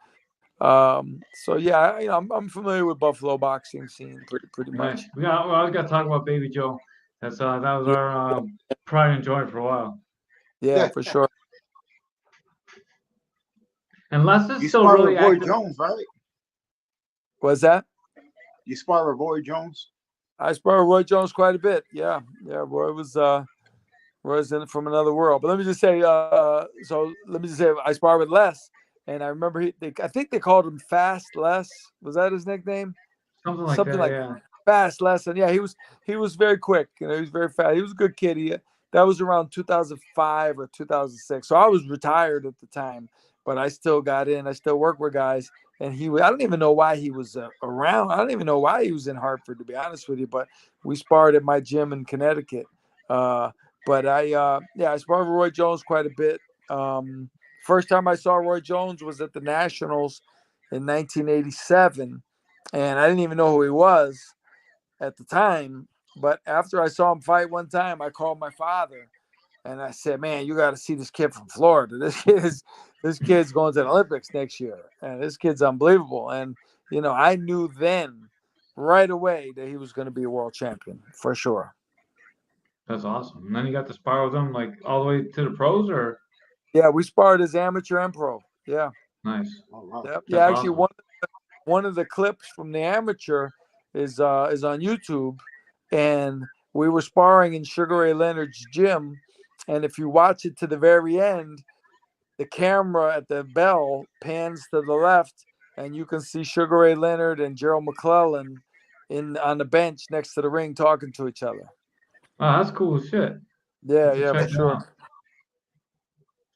Speaker 5: So yeah, I'm familiar with Buffalo boxing scene pretty much.
Speaker 4: Nice. We got to talk about Baby Joe. That was our pride and joy for a while.
Speaker 5: Yeah, for sure.
Speaker 4: And Les is still really
Speaker 6: Roy
Speaker 4: active.
Speaker 6: Jones, right?
Speaker 5: What's that?
Speaker 6: You spar with Roy Jones?
Speaker 5: I sparred Roy Jones quite a bit. Yeah. Roy was in it from another world. But let me just say, I sparred with Les, and I remember I think they called him Fast Les. Was that his nickname?
Speaker 4: Something like that. Yeah.
Speaker 5: Fast Les, and yeah, he was very quick. He was very fast. He was a good kid. That was around 2005 or 2006. So I was retired at the time, but I still got in. I still work with guys. And I don't even know why he was around. I don't even know why he was in Hartford, to be honest with you. But we sparred at my gym in Connecticut. But I sparred with Roy Jones quite a bit. First time I saw Roy Jones was at the Nationals in 1987. And I didn't even know who he was at the time. But after I saw him fight one time, I called my father. And I said, man, you got to see this kid from Florida. This kid's going to the Olympics next year. And this kid's unbelievable. And, I knew then right away that he was going to be a world champion for sure.
Speaker 4: That's awesome. And then you got to spar with him like all the way to the pros, or?
Speaker 5: Yeah, we sparred as amateur and pro. Yeah.
Speaker 4: Nice.
Speaker 5: Oh, wow. Yep. Yeah, actually awesome. One of the clips from the amateur is on YouTube, and we were sparring in Sugar Ray Leonard's gym. And if you watch it to the very end, the camera at the bell pans to the left, and you can see Sugar Ray Leonard and Gerald McClellan on the bench next to the ring talking to each other.
Speaker 4: Oh, that's cool as shit.
Speaker 5: Yeah, for sure.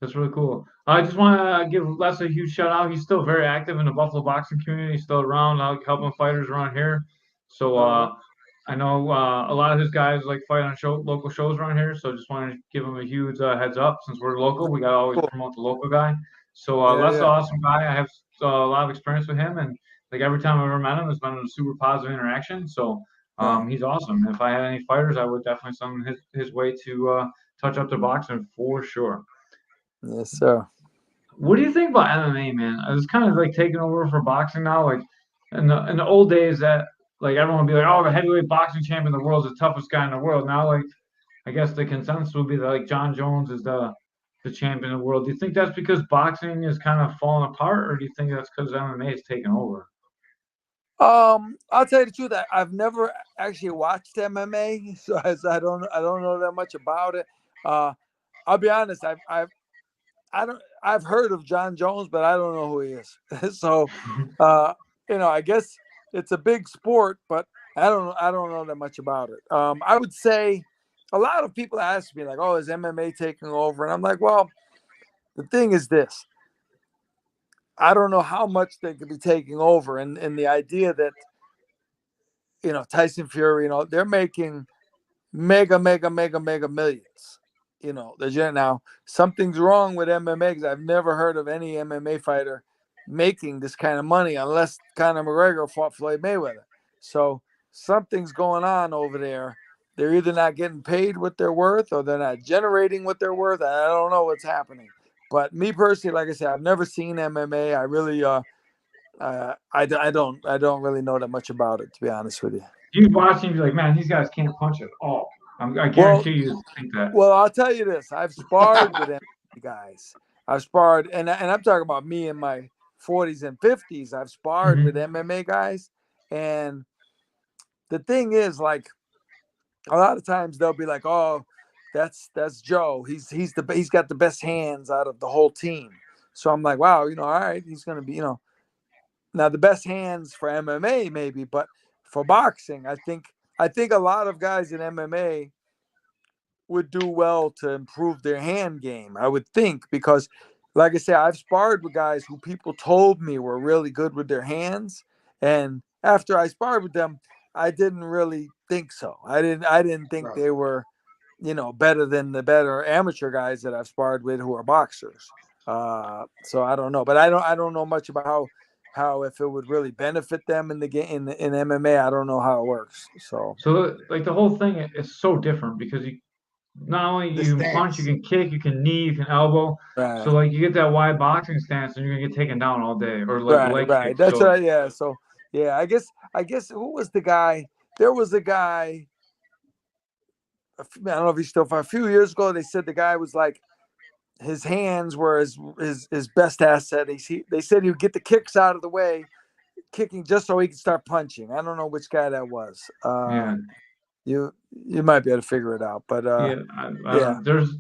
Speaker 4: That's really cool. I just want to give Les a huge shout out. He's still very active in the Buffalo boxing community. He's still around, helping fighters around here. So I know a lot of his guys fight on local shows around here. So just want to give him a huge heads up. Since we're local, we got to always promote the local guy. So Les is an awesome guy. I have a lot of experience with him, and like every time I've ever met him, it's been a super positive interaction. So he's awesome. If I had any fighters, I would definitely send them his way to touch up their boxing for sure.
Speaker 5: Yes, sir.
Speaker 4: What do you think about MMA, man? It's kind of like taking over for boxing now. Like in the old days, that like everyone would be like, "Oh, the heavyweight boxing champion of the world is the toughest guy in the world." Now, like I guess the consensus would be that like John Jones is the champion of the world. Do you think that's because boxing is kind of falling apart, or do you think that's because MMA is taking over?
Speaker 5: I'll tell you the truth. I've never actually watched MMA, so I don't know that much about it. I'll be honest. I've heard of John Jones, but I don't know who he is. So, I guess it's a big sport, but I don't know that much about it. I would say a lot of people ask me like, "Oh, is MMA taking over?" And I'm like, "Well, the thing is this. I don't know how much they could be taking over, and the idea that Tyson Fury, they're making mega millions. Now something's wrong with MMA because I've never heard of any MMA fighter making this kind of money unless Conor McGregor fought Floyd Mayweather. So something's going on over there. They're either not getting paid what they're worth or they're not generating what they're worth. I don't know what's happening. But me personally, like I said, I've never seen MMA. I really, I don't really know that much about it, to be honest with you.
Speaker 4: You watch and you're like, man, these guys can't punch at all. I guarantee you think that.
Speaker 5: Well, I'll tell you this: I've sparred with MMA guys. I've sparred, and I'm talking about me in my 40s and 50s. I've sparred with MMA guys, and the thing is, like, a lot of times they'll be like, "Oh, that's Joe. He's got the best hands out of the whole team." So I'm like, "Wow, all right, he's gonna be, now the best hands for MMA maybe, but for boxing, I think a lot of guys in MMA would do well to improve their hand game, I would think, because like I said, I've sparred with guys who people told me were really good with their hands, and after I sparred with them, I didn't really think so. I didn't think they were, better than the better amateur guys that I've sparred with who are boxers. So I don't know, but I don't know much about how if it would really benefit them in the game in MMA. I don't know how it works. So
Speaker 4: like the whole thing is so different because you not only you can punch, you can kick, you can knee, you can elbow.
Speaker 5: right.
Speaker 4: So like you get that wide boxing stance, and you're gonna get taken down all day, or like leg kicks.
Speaker 5: That's right. Yeah. So yeah, I guess who was the guy? There was a guy. I don't know if he's still. A few years ago, they said the guy was like his hands were his best asset. They said he would get the kicks out of the way, kicking just so he could start punching. I don't know which guy that was.
Speaker 4: Yeah.
Speaker 5: You might be able to figure it out, but
Speaker 4: there's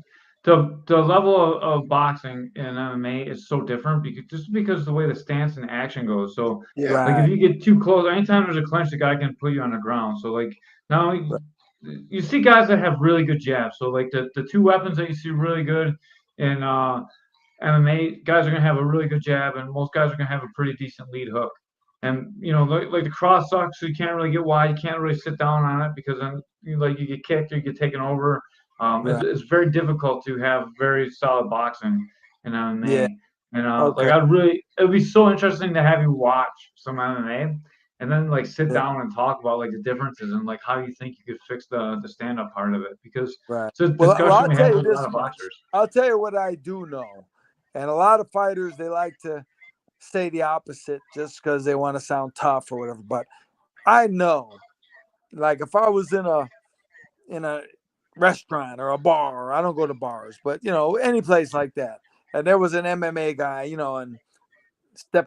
Speaker 4: the level of boxing in MMA is so different because the way the stance and action goes. So like if you get too close, anytime there's a clinch, the guy can put you on the ground. So like now you see guys that have really good jabs. So like the two weapons that you see really good in MMA, guys are gonna have a really good jab, and most guys are gonna have a pretty decent lead hook. And like the cross sucks, so you can't really get wide. You can't really sit down on it because then you get kicked or you get taken over. It's very difficult to have very solid boxing in MMA.
Speaker 5: Yeah.
Speaker 4: And like it'd be so interesting to have you watch some MMA and then like sit down and talk about like the differences and like how you think you could fix the stand up part of it because it's a discussion we have with a lot of boxers.
Speaker 5: I'll tell you what I do know, and a lot of fighters they like to say the opposite just because they want to sound tough or whatever. But I know, like if I was in a restaurant or a bar, I don't go to bars, but any place like that, and there was an MMA guy, and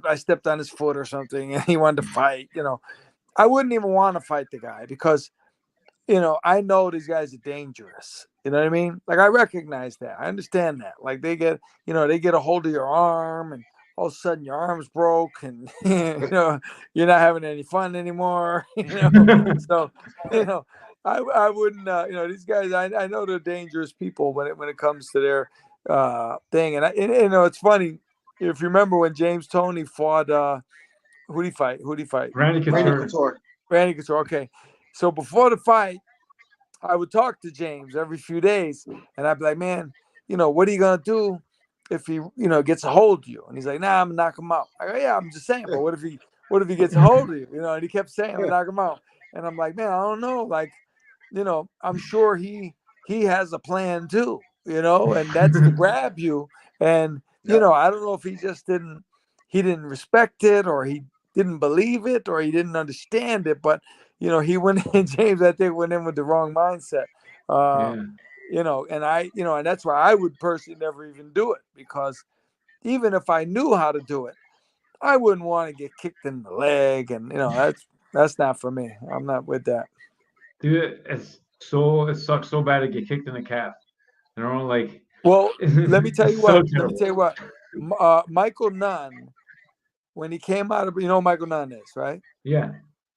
Speaker 5: I stepped on his foot or something, and he wanted to fight, I wouldn't even want to fight the guy because, I know these guys are dangerous. You know what I mean? Like I recognize that. I understand that. Like they get a hold of your arm and all of a sudden your arm's broke and you're not having any fun anymore. So I wouldn't these guys I know they're dangerous people when it comes to their thing. And it's funny if you remember when James Toney fought who'd he fight?
Speaker 4: Randy Couture.
Speaker 5: Randy Couture. Okay. So before the fight, I would talk to James every few days and I'd be like, man, what are you gonna do if he, gets a hold of you? And he's like, nah, I'm gonna knock him out. I go, yeah, I'm just saying, but what if he gets a hold of you? And he kept saying, I'm gonna knock him out. And I'm like, man, I don't know. Like, I'm sure he has a plan too, and that's to grab you. And, I don't know if he just didn't respect it, or he didn't believe it, or he didn't understand it. But, he went in, James, I think, went in with the wrong mindset. And that's why I would personally never even do it, because even if I knew how to do it, I wouldn't want to get kicked in the leg. And, that's not for me. I'm not with that.
Speaker 4: Dude, it sucks so bad to get kicked in the calf. Like.
Speaker 5: Well, let me tell you what.
Speaker 4: So
Speaker 5: let me tell you what. Michael Nunn, when he came out of, Michael Nunn is, right?
Speaker 4: Yeah.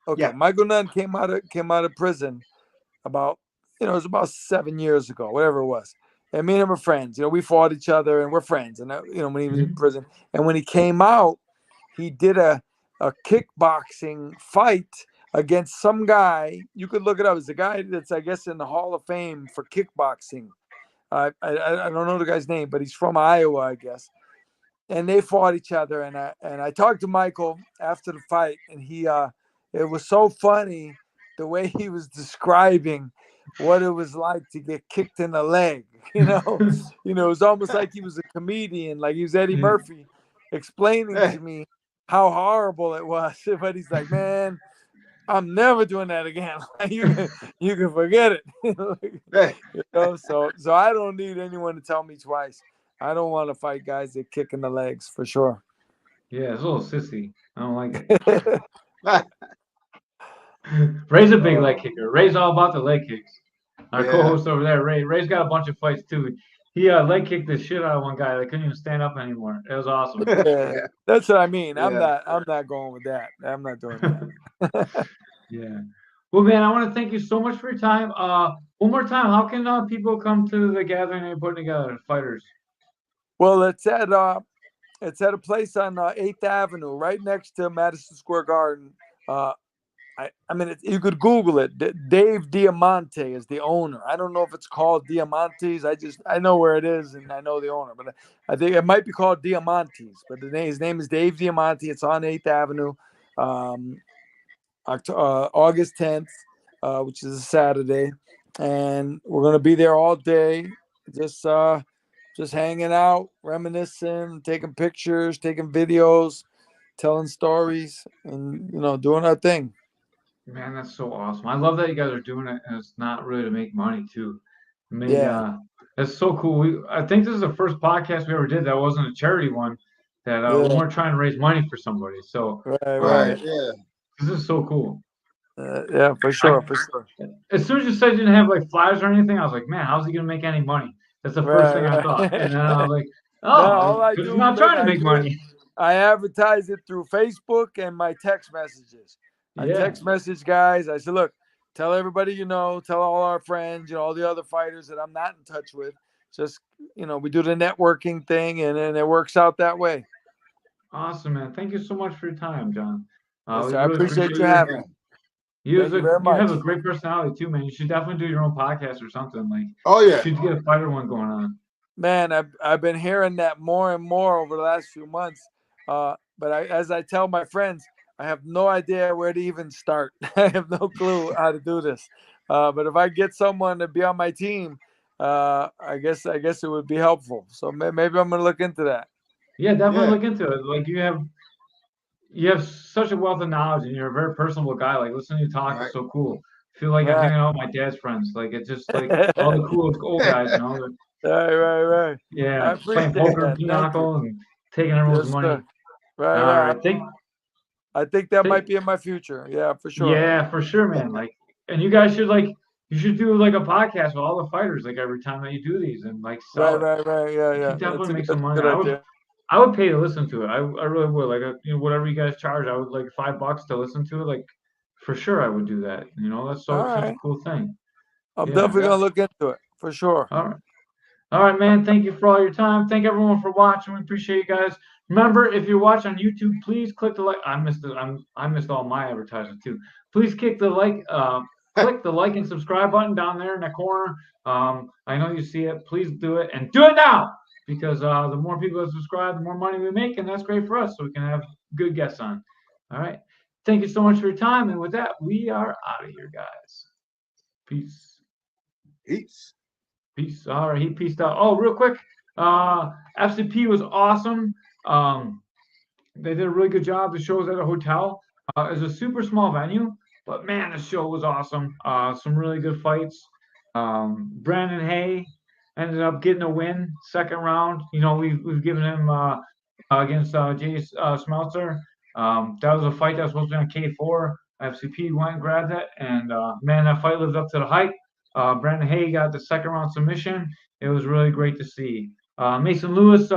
Speaker 5: Okay. Yeah. Michael Nunn came out of prison about, it was about 7 years ago, whatever it was. And me and him are friends. We fought each other and we're friends. And when he was in prison, and when he came out, he did a kickboxing fight against some guy. You could look it up. It's a guy that's, I guess, in the Hall of Fame for kickboxing. I don't know the guy's name, but he's from Iowa, I guess. And they fought each other. And I talked to Michael after the fight, and it was so funny the way he was describing what it was like to get kicked in the leg. It was almost like he was a comedian, like he was Eddie Murphy, explaining to me how horrible it was. But he's like, man, I'm never doing that again. you can forget it. So I don't need anyone to tell me twice. I don't want to fight guys that kick in the legs, for sure.
Speaker 4: Yeah, it's a little sissy. I don't like it. Ray's a big leg kicker. Ray's all about the leg kicks. Our co-host over there, Ray. Ray's got a bunch of fights too. He leg kicked the shit out of one guy that couldn't even stand up anymore. It was awesome.
Speaker 5: That's what I mean. I'm not going with that. I'm not doing that.
Speaker 4: Yeah. Well, man, I want to thank you so much for your time. One more time, how can people come to the gathering you're putting together, fighters?
Speaker 5: Well, it's at a place on 8th Avenue, right next to Madison Square Garden. You could Google it. Dave Diamante is the owner. I don't know if it's called Diamante's. I know where it is, and I know the owner, but I think it might be called Diamante's. But his name is Dave Diamante. It's on 8th Avenue, August 10th, which is a Saturday, and we're gonna be there all day, just hanging out, reminiscing, taking pictures, taking videos, telling stories, and doing our thing.
Speaker 4: Man, that's so awesome. I love that you guys are doing it, and it's not really to make money too. That's so cool. I think this is the first podcast we ever did that wasn't a charity one. That we weren't trying to raise money for somebody. So
Speaker 5: right.
Speaker 4: This is so cool.
Speaker 5: Yeah, for sure.
Speaker 4: As soon as you said you didn't have like flyers or anything, I was like, man, how's he gonna make any money? That's the first thing I thought. And then I was like, because he's not trying to make money.
Speaker 5: I advertise it through Facebook and my text messages. I text message guys. I said, look, tell everybody tell all our friends, all the other fighters that I'm not in touch with. Just, we do the networking thing, and then it works out that way.
Speaker 4: Awesome, man. Thank you so much for your time, John.
Speaker 5: Yes, I appreciate you having me.
Speaker 4: You have a great personality too, man. You should definitely do your own podcast or something. You should get a fighter one going on.
Speaker 5: Man, I've been hearing that more and more over the last few months. But as I tell my friends, I have no idea where to even start. I have no clue how to do this. But if I get someone to be on my team, I guess it would be helpful. So maybe I'm gonna look into that.
Speaker 4: Yeah, definitely look into it. Like you have such a wealth of knowledge, and you're a very personable guy. Like listening to you talk is so cool. I feel like I'm hanging out with my dad's friends. Like it's just like all the cool old guys,
Speaker 5: Right.
Speaker 4: Yeah, playing poker and pinochle and taking everyone's money.
Speaker 5: Right. I think that might be in my future. Yeah, for sure.
Speaker 4: Yeah, for sure, man. And you guys should do like a podcast with all the fighters every time that you do these and sell it.
Speaker 5: Right. Yeah.
Speaker 4: Definitely make some money. I would pay to listen to it. I really would. Whatever you guys charge, I would $5 to listen to it. For sure, I would do that. That's such a cool thing.
Speaker 5: I'm definitely gonna look into it for sure.
Speaker 4: All right, man. Thank you for all your time. Thank everyone for watching. We appreciate you guys. Remember, if you're watching on YouTube, please click the like. I missed all my advertising too. Please click the like. Click the like and subscribe button down there in the corner. I know you see it. Please do it, and do it now because the more people that subscribe, the more money we make, and that's great for us. So we can have good guests on. All right. Thank you so much for your time. And with that, we are out of here, guys. Peace.
Speaker 6: Peace.
Speaker 4: Peace. All right. He peaced out. Oh, real quick. FCP was awesome. They did a really good job. The show was at a hotel. It's a super small venue, but man, the show was awesome. Some really good fights. Brandon Hay ended up getting a win, second round. You know, we've given him against Jay Smeltzer. That was a fight that was supposed to be on K4. FCP went and grabbed it, and man, that fight lived up to the hype. Brandon Hay got the second round submission. It was really great to see. Mason Lewis,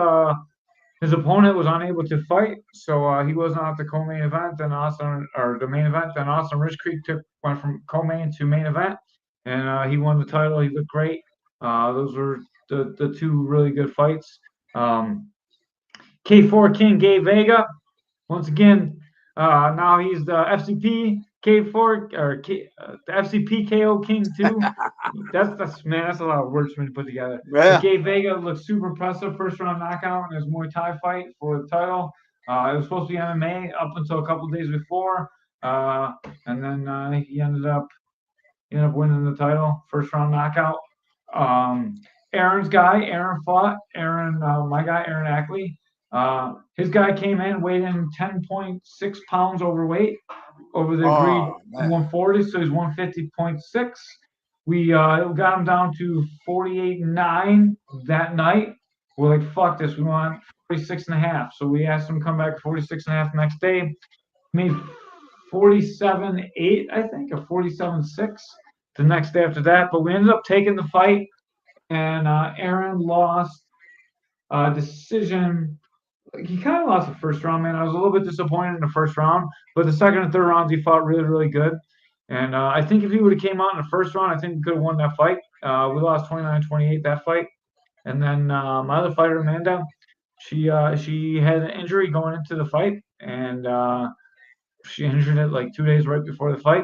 Speaker 4: his opponent was unable to fight, so he was not at the co-main event. Then the main event. Then Austin Rich Creek went from co-main to main event, and he won the title. He looked great. Those were the two really good fights. K4 King Gabe Vega, once again, now he's the FCP K4 or the FCP KO King 2. That's man, that's a lot of words for me to put together.
Speaker 6: Yeah.
Speaker 4: Gabe Vega looked super impressive, first round knockout in his Muay Thai fight for the title. It was supposed to be MMA up until a couple days before, and then he ended up winning the title, first round knockout. Aaron's guy, Aaron fought. My guy, Aaron Ackley. His guy came in, weighed in 10.6 pounds overweight over the agreed 140, so he's 150.6. We got him down to 48.9 that night. We're like, fuck this, we want 46.5. So we asked him to come back 46.5 the next day. Made 47.8, I think, or 47.6 the next day after that. But we ended up taking the fight, and Aaron lost decision. He kind of lost the first round, man. I was a little bit disappointed in the first round, but the second and third rounds he fought really, really good. And I think if he would have came out in the first round, I think he could have won that fight. We lost 29-28 that fight. And then my other fighter, Amanda, she had an injury going into the fight, and she injured it like 2 days right before the fight.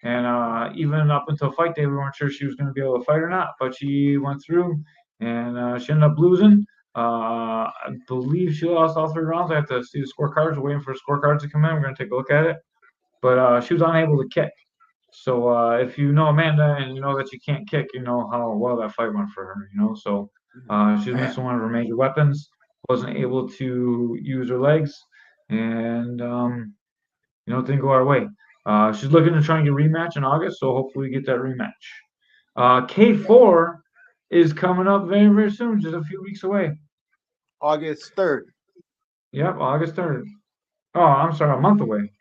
Speaker 4: And even up until fight day, we weren't sure she was going to be able to fight or not. But she went through, and she ended up losing. I believe she lost all 3 rounds. I have to see the scorecards. We're waiting for the scorecards to come in. We're going to take a look at it. But she was unable to kick. So if you know Amanda and you know that she can't kick, you know how well that fight went for her, you know. So she was missing one of her major weapons, wasn't able to use her legs, and it didn't go our way. She's looking to try and get a rematch in August, so hopefully we get that rematch. K4 is coming up very, very soon, just a few weeks away.
Speaker 6: August 3rd.
Speaker 4: Yep, August 3rd. Oh, I'm sorry, a month away.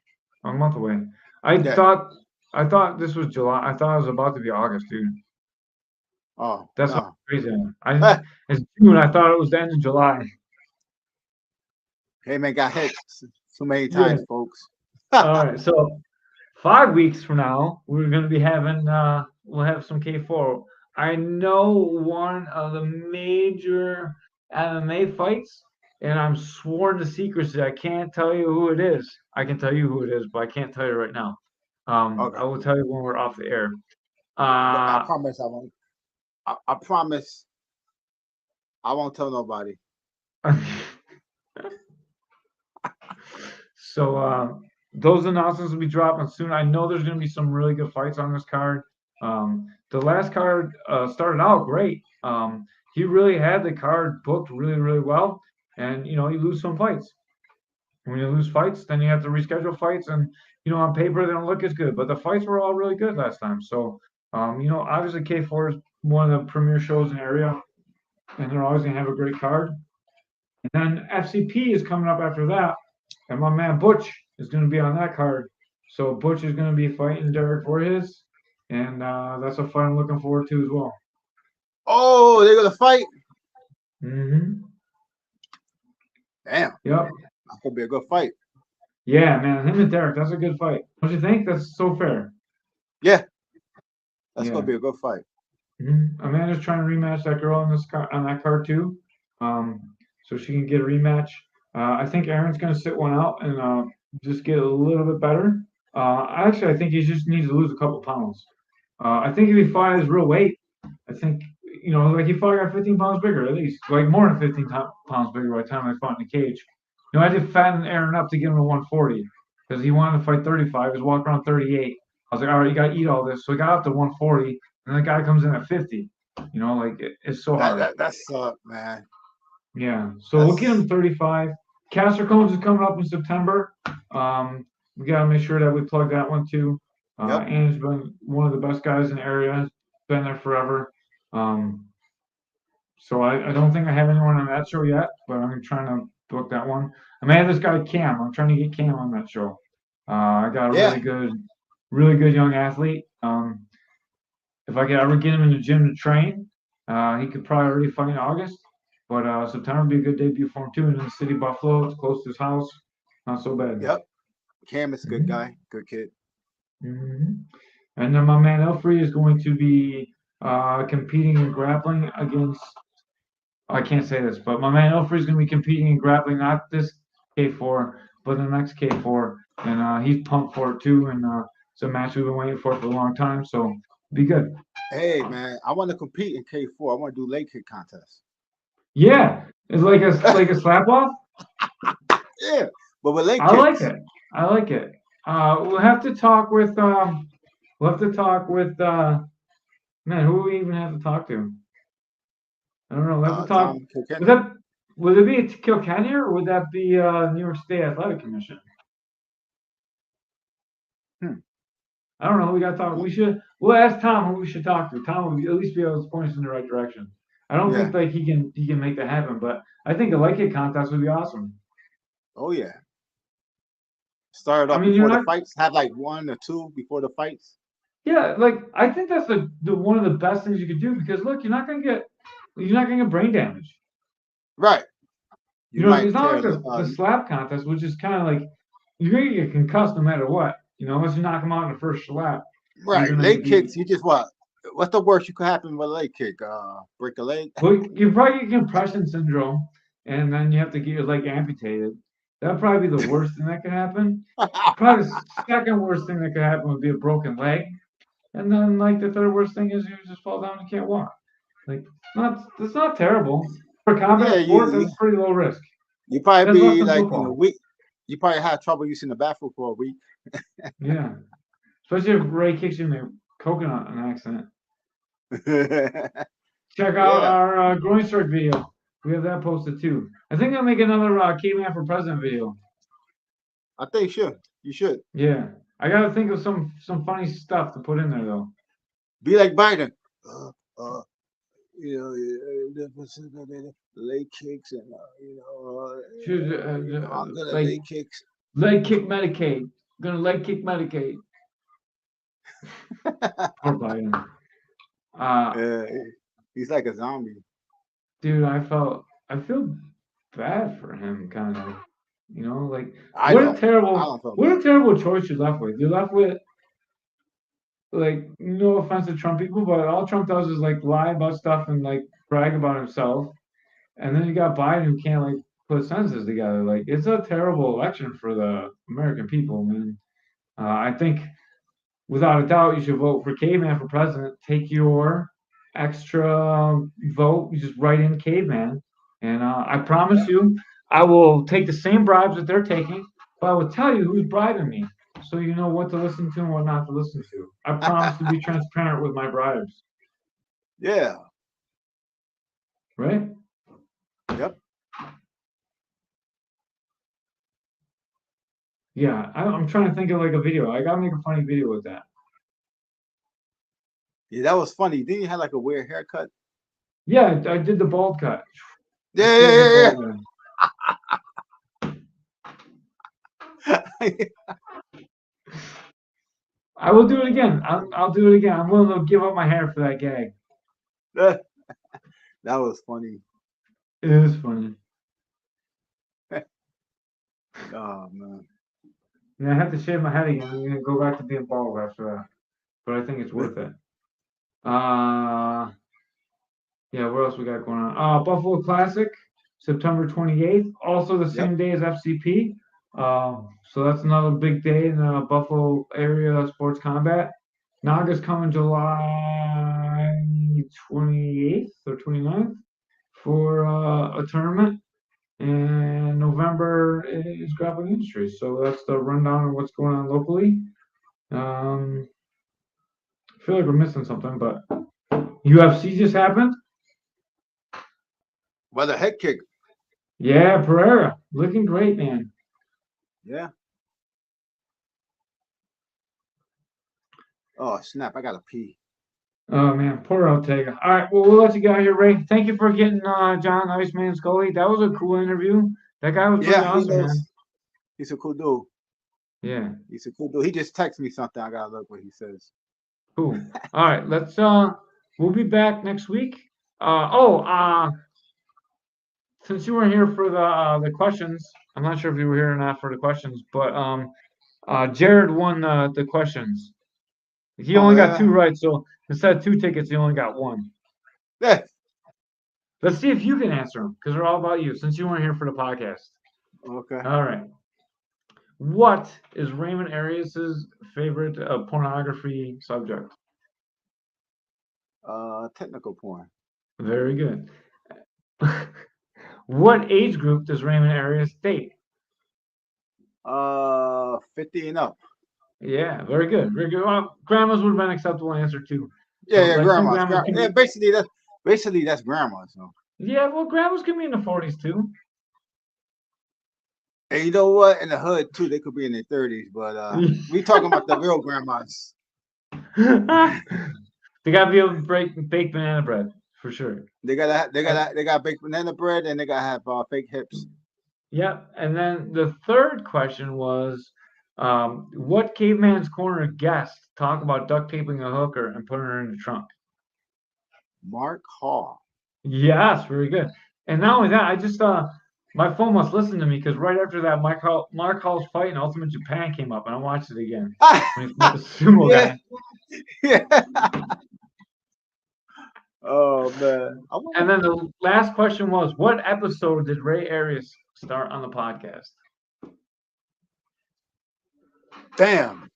Speaker 4: I thought this was July. I thought it was about to be August, dude.
Speaker 6: Oh,
Speaker 4: that's no. Crazy. It's June. I thought it was the end of July.
Speaker 6: Hey, man, got hit so many times, folks.
Speaker 4: All right, so 5 weeks from now, we're going to be having we'll have some K4. I know one of the major MMA fights, and I'm sworn to secrecy. I can't tell you who it is. I can tell you who it is, but I can't tell you right now. Okay. I will tell you when we're off the air.
Speaker 6: I promise I won't. I promise I won't tell nobody.
Speaker 4: So those announcements will be dropping soon. I know there's going to be some really good fights on this card. The last card started out great. He really had the card booked really, really well. And, you lose some fights. When you lose fights, then you have to reschedule fights. And, on paper, they don't look as good. But the fights were all really good last time. So, obviously K4 is one of the premier shows in the area. And they're always going to have a great card. And then FCP is coming up after that. And my man Butch is going to be on that card. So Butch is going to be fighting Derek Voorhees. And that's a fight I'm looking forward to as well.
Speaker 6: Oh, they're going to fight?
Speaker 4: Mm-hmm.
Speaker 6: Damn.
Speaker 4: Yep.
Speaker 6: That's going to be a good fight.
Speaker 4: Yeah, man. Him and Derek, that's a good fight. Don't you think? That's so fair.
Speaker 6: Yeah. That's going to be a good fight.
Speaker 4: Mm-hmm. Amanda's trying to rematch that girl on that card too. So she can get a rematch. I think Aaron's going to sit one out and just get a little bit better. I think he just needs to lose a couple pounds. I think if he fights his real weight, I think you know, like he fought a guy 15 pounds bigger, at least, like more than 15 pounds bigger by the time I fought in the cage. You know, I did fatten Aaron up to get him to 140 because he wanted to fight 35. He was walking around 38. I was like, all right, you got to eat all this. So he got up to 140, and the guy comes in at 50. You know, like it's so hard.
Speaker 6: That's man.
Speaker 4: Yeah. So we'll get him 35. Caster Cones is coming up in September. We got to make sure that we plug that one too. Andrew's been one of the best guys in the area. Been there forever. So I don't think I have anyone on that show yet, but I'm trying to book that one. I may have this guy Cam. I'm trying to get Cam on that show. I got a really good young athlete. If I could ever get him in the gym to train, he could probably already fight in August. But September would be a good debut for him too. In the city of Buffalo, it's close to his house. Not so bad.
Speaker 6: Yep. Cam is a good guy, good kid.
Speaker 4: And then my man Elfrey is going to be competing in grappling against. I can't say this, but my man Elfrey is going to be competing in grappling, not this K4, but the next K4, and he's pumped for it too. And it's a match we've been waiting for a long time, so be good.
Speaker 6: Hey man, I want to compete in K4. I want to do leg kick contest.
Speaker 4: Yeah, it's like a slap off.
Speaker 6: Yeah, but with leg kicks.
Speaker 4: I like it. We'll have to talk with man. Who do we even have to talk to? I don't know. We'll have to talk. Would it be at Kilkenny or would that be New York State Athletic Commission? I don't know. We got to talk. We'll ask Tom who we should talk to. Tom will at least be able to point us in the right direction. I don't think like he can make that happen, but I think a leg kick contest would be awesome.
Speaker 6: Oh yeah. Start off before the fights. Have like 1 or 2 before the fights.
Speaker 4: Yeah, like I think that's the one of the best things you could do because look, you're not gonna get brain damage.
Speaker 6: Right.
Speaker 4: You know, it's not like the slap contest, which is kind of like you're gonna get concussed no matter what. You know, unless you knock him out in the first slap.
Speaker 6: Right. Leg kicks, you just what? What's the worst you could happen with a leg kick? Break a leg?
Speaker 4: Well, you probably get compression syndrome, and then you have to get your leg amputated. That'd probably be the worst thing that could happen. Probably the second worst thing that could happen would be a broken leg. And then, like, the third worst thing is you just fall down and can't walk. Like, it's not terrible. For combat sport, that's pretty low risk.
Speaker 6: You probably be like in a week. You probably have trouble using the bathroom for a week.
Speaker 4: Yeah. Especially if Ray kicks you in the coconut on accident. Check out our groin strike video. We have that posted too. I think I'll make another Caveman for President video.
Speaker 6: I think you should.
Speaker 4: Yeah. I gotta think of some funny stuff to put in there though.
Speaker 6: Be like Biden. Leg kicks and I'm gonna leg kicks.
Speaker 4: Leg kick Medicaid. I'm gonna leg kick Medicaid. Poor Biden.
Speaker 6: He's like a zombie.
Speaker 4: Dude, I feel bad for him, kind of. You know, like what a terrible choice you're left with. You're left with, like, no offense to Trump people, but all Trump does is like lie about stuff and like brag about himself. And then you got Biden who can't like put sentences together. Like it's a terrible election for the American people, man. I think without a doubt you should vote for Caveman for president. Take your extra vote, you just write in Caveman, and I promise you, I will take the same bribes that they're taking, but I will tell you who's bribing me, so you know what to listen to and what not to listen to. I promise to be transparent with my bribes.
Speaker 6: Yeah.
Speaker 4: Right?
Speaker 6: Yep.
Speaker 4: Yeah, I'm trying to think of like a video. I gotta make a funny video with that.
Speaker 6: Yeah, that was funny. Didn't you have like a weird haircut?
Speaker 4: Yeah, I did the bald cut.
Speaker 6: Yeah.
Speaker 4: I will do it again. I'll do it again. I'm willing to give up my hair for that gag.
Speaker 6: That was funny.
Speaker 4: It is funny.
Speaker 6: Oh man.
Speaker 4: Yeah, I have to shave my head again. I'm gonna go back to being bald after that. But I think it's worth it. Yeah, what else we got going on? Buffalo Classic, September 28th. Also the same day as FCP. So that's another big day in the Buffalo area sports combat. Naga's coming July the 28th or 29th for a tournament. And November is Grappling Industries. So that's the rundown of what's going on locally. I feel like we're missing something, but UFC just happened.
Speaker 6: Well, the head kick.
Speaker 4: Yeah, Pereira looking great, man.
Speaker 6: Yeah. Oh snap! I gotta pee.
Speaker 4: Oh man, poor Ortega. All right, well we'll let you get out here, Ray. Thank you for getting John Iceman Scully. That was a cool interview. That guy was pretty
Speaker 6: Yeah, he
Speaker 4: awesome, man.
Speaker 6: knows. He's a cool dude.
Speaker 4: Yeah,
Speaker 6: He's a cool dude. He just texted me something. I gotta look what he says.
Speaker 4: cool. All right, let's we'll be back next week. Since you were here for the questions, I'm not sure if you were here or not for the questions, but Jared won the questions. He
Speaker 6: Oh
Speaker 4: only got
Speaker 6: yeah.
Speaker 4: 2 right, so instead of 2 tickets, he only got 1.
Speaker 6: Yeah.
Speaker 4: Let's see if you can answer them because they're all about you since you weren't here for the podcast.
Speaker 6: Okay.
Speaker 4: All right. What is Raymond Arias's favorite pornography subject?
Speaker 6: Technical porn.
Speaker 4: Very good. What age group does Raymond Arias date?
Speaker 6: 50 and up.
Speaker 4: Yeah, very good. Very good. Well, grandmas would have been an acceptable answer too.
Speaker 6: Yeah,
Speaker 4: So,
Speaker 6: yeah,
Speaker 4: like some
Speaker 6: grandma's.
Speaker 4: grandmas can
Speaker 6: Yeah,
Speaker 4: be,
Speaker 6: basically that's grandma. So.
Speaker 4: yeah, well, grandmas can be in the 40s too.
Speaker 6: And you know what? In the hood too, they could be in their 30s. But we talking about the real grandmas.
Speaker 4: They gotta be able to bake banana bread for sure.
Speaker 6: They got baked banana bread and they gotta have fake hips.
Speaker 4: Yep. And then the third question was, what Caveman's Corner guest talk about duct taping a hooker and putting her in the trunk?
Speaker 6: Mark Hall.
Speaker 4: Yes, very good. And not only that, I just my phone must listen to me because right after that, Mark Hall's fight in Ultimate Japan came up, and I watched it again when he fought the sumo
Speaker 6: Yeah.
Speaker 4: guy.
Speaker 6: Yeah. Oh man.
Speaker 4: And then the last question was, what episode did Ray Arias start on the podcast?
Speaker 6: Damn.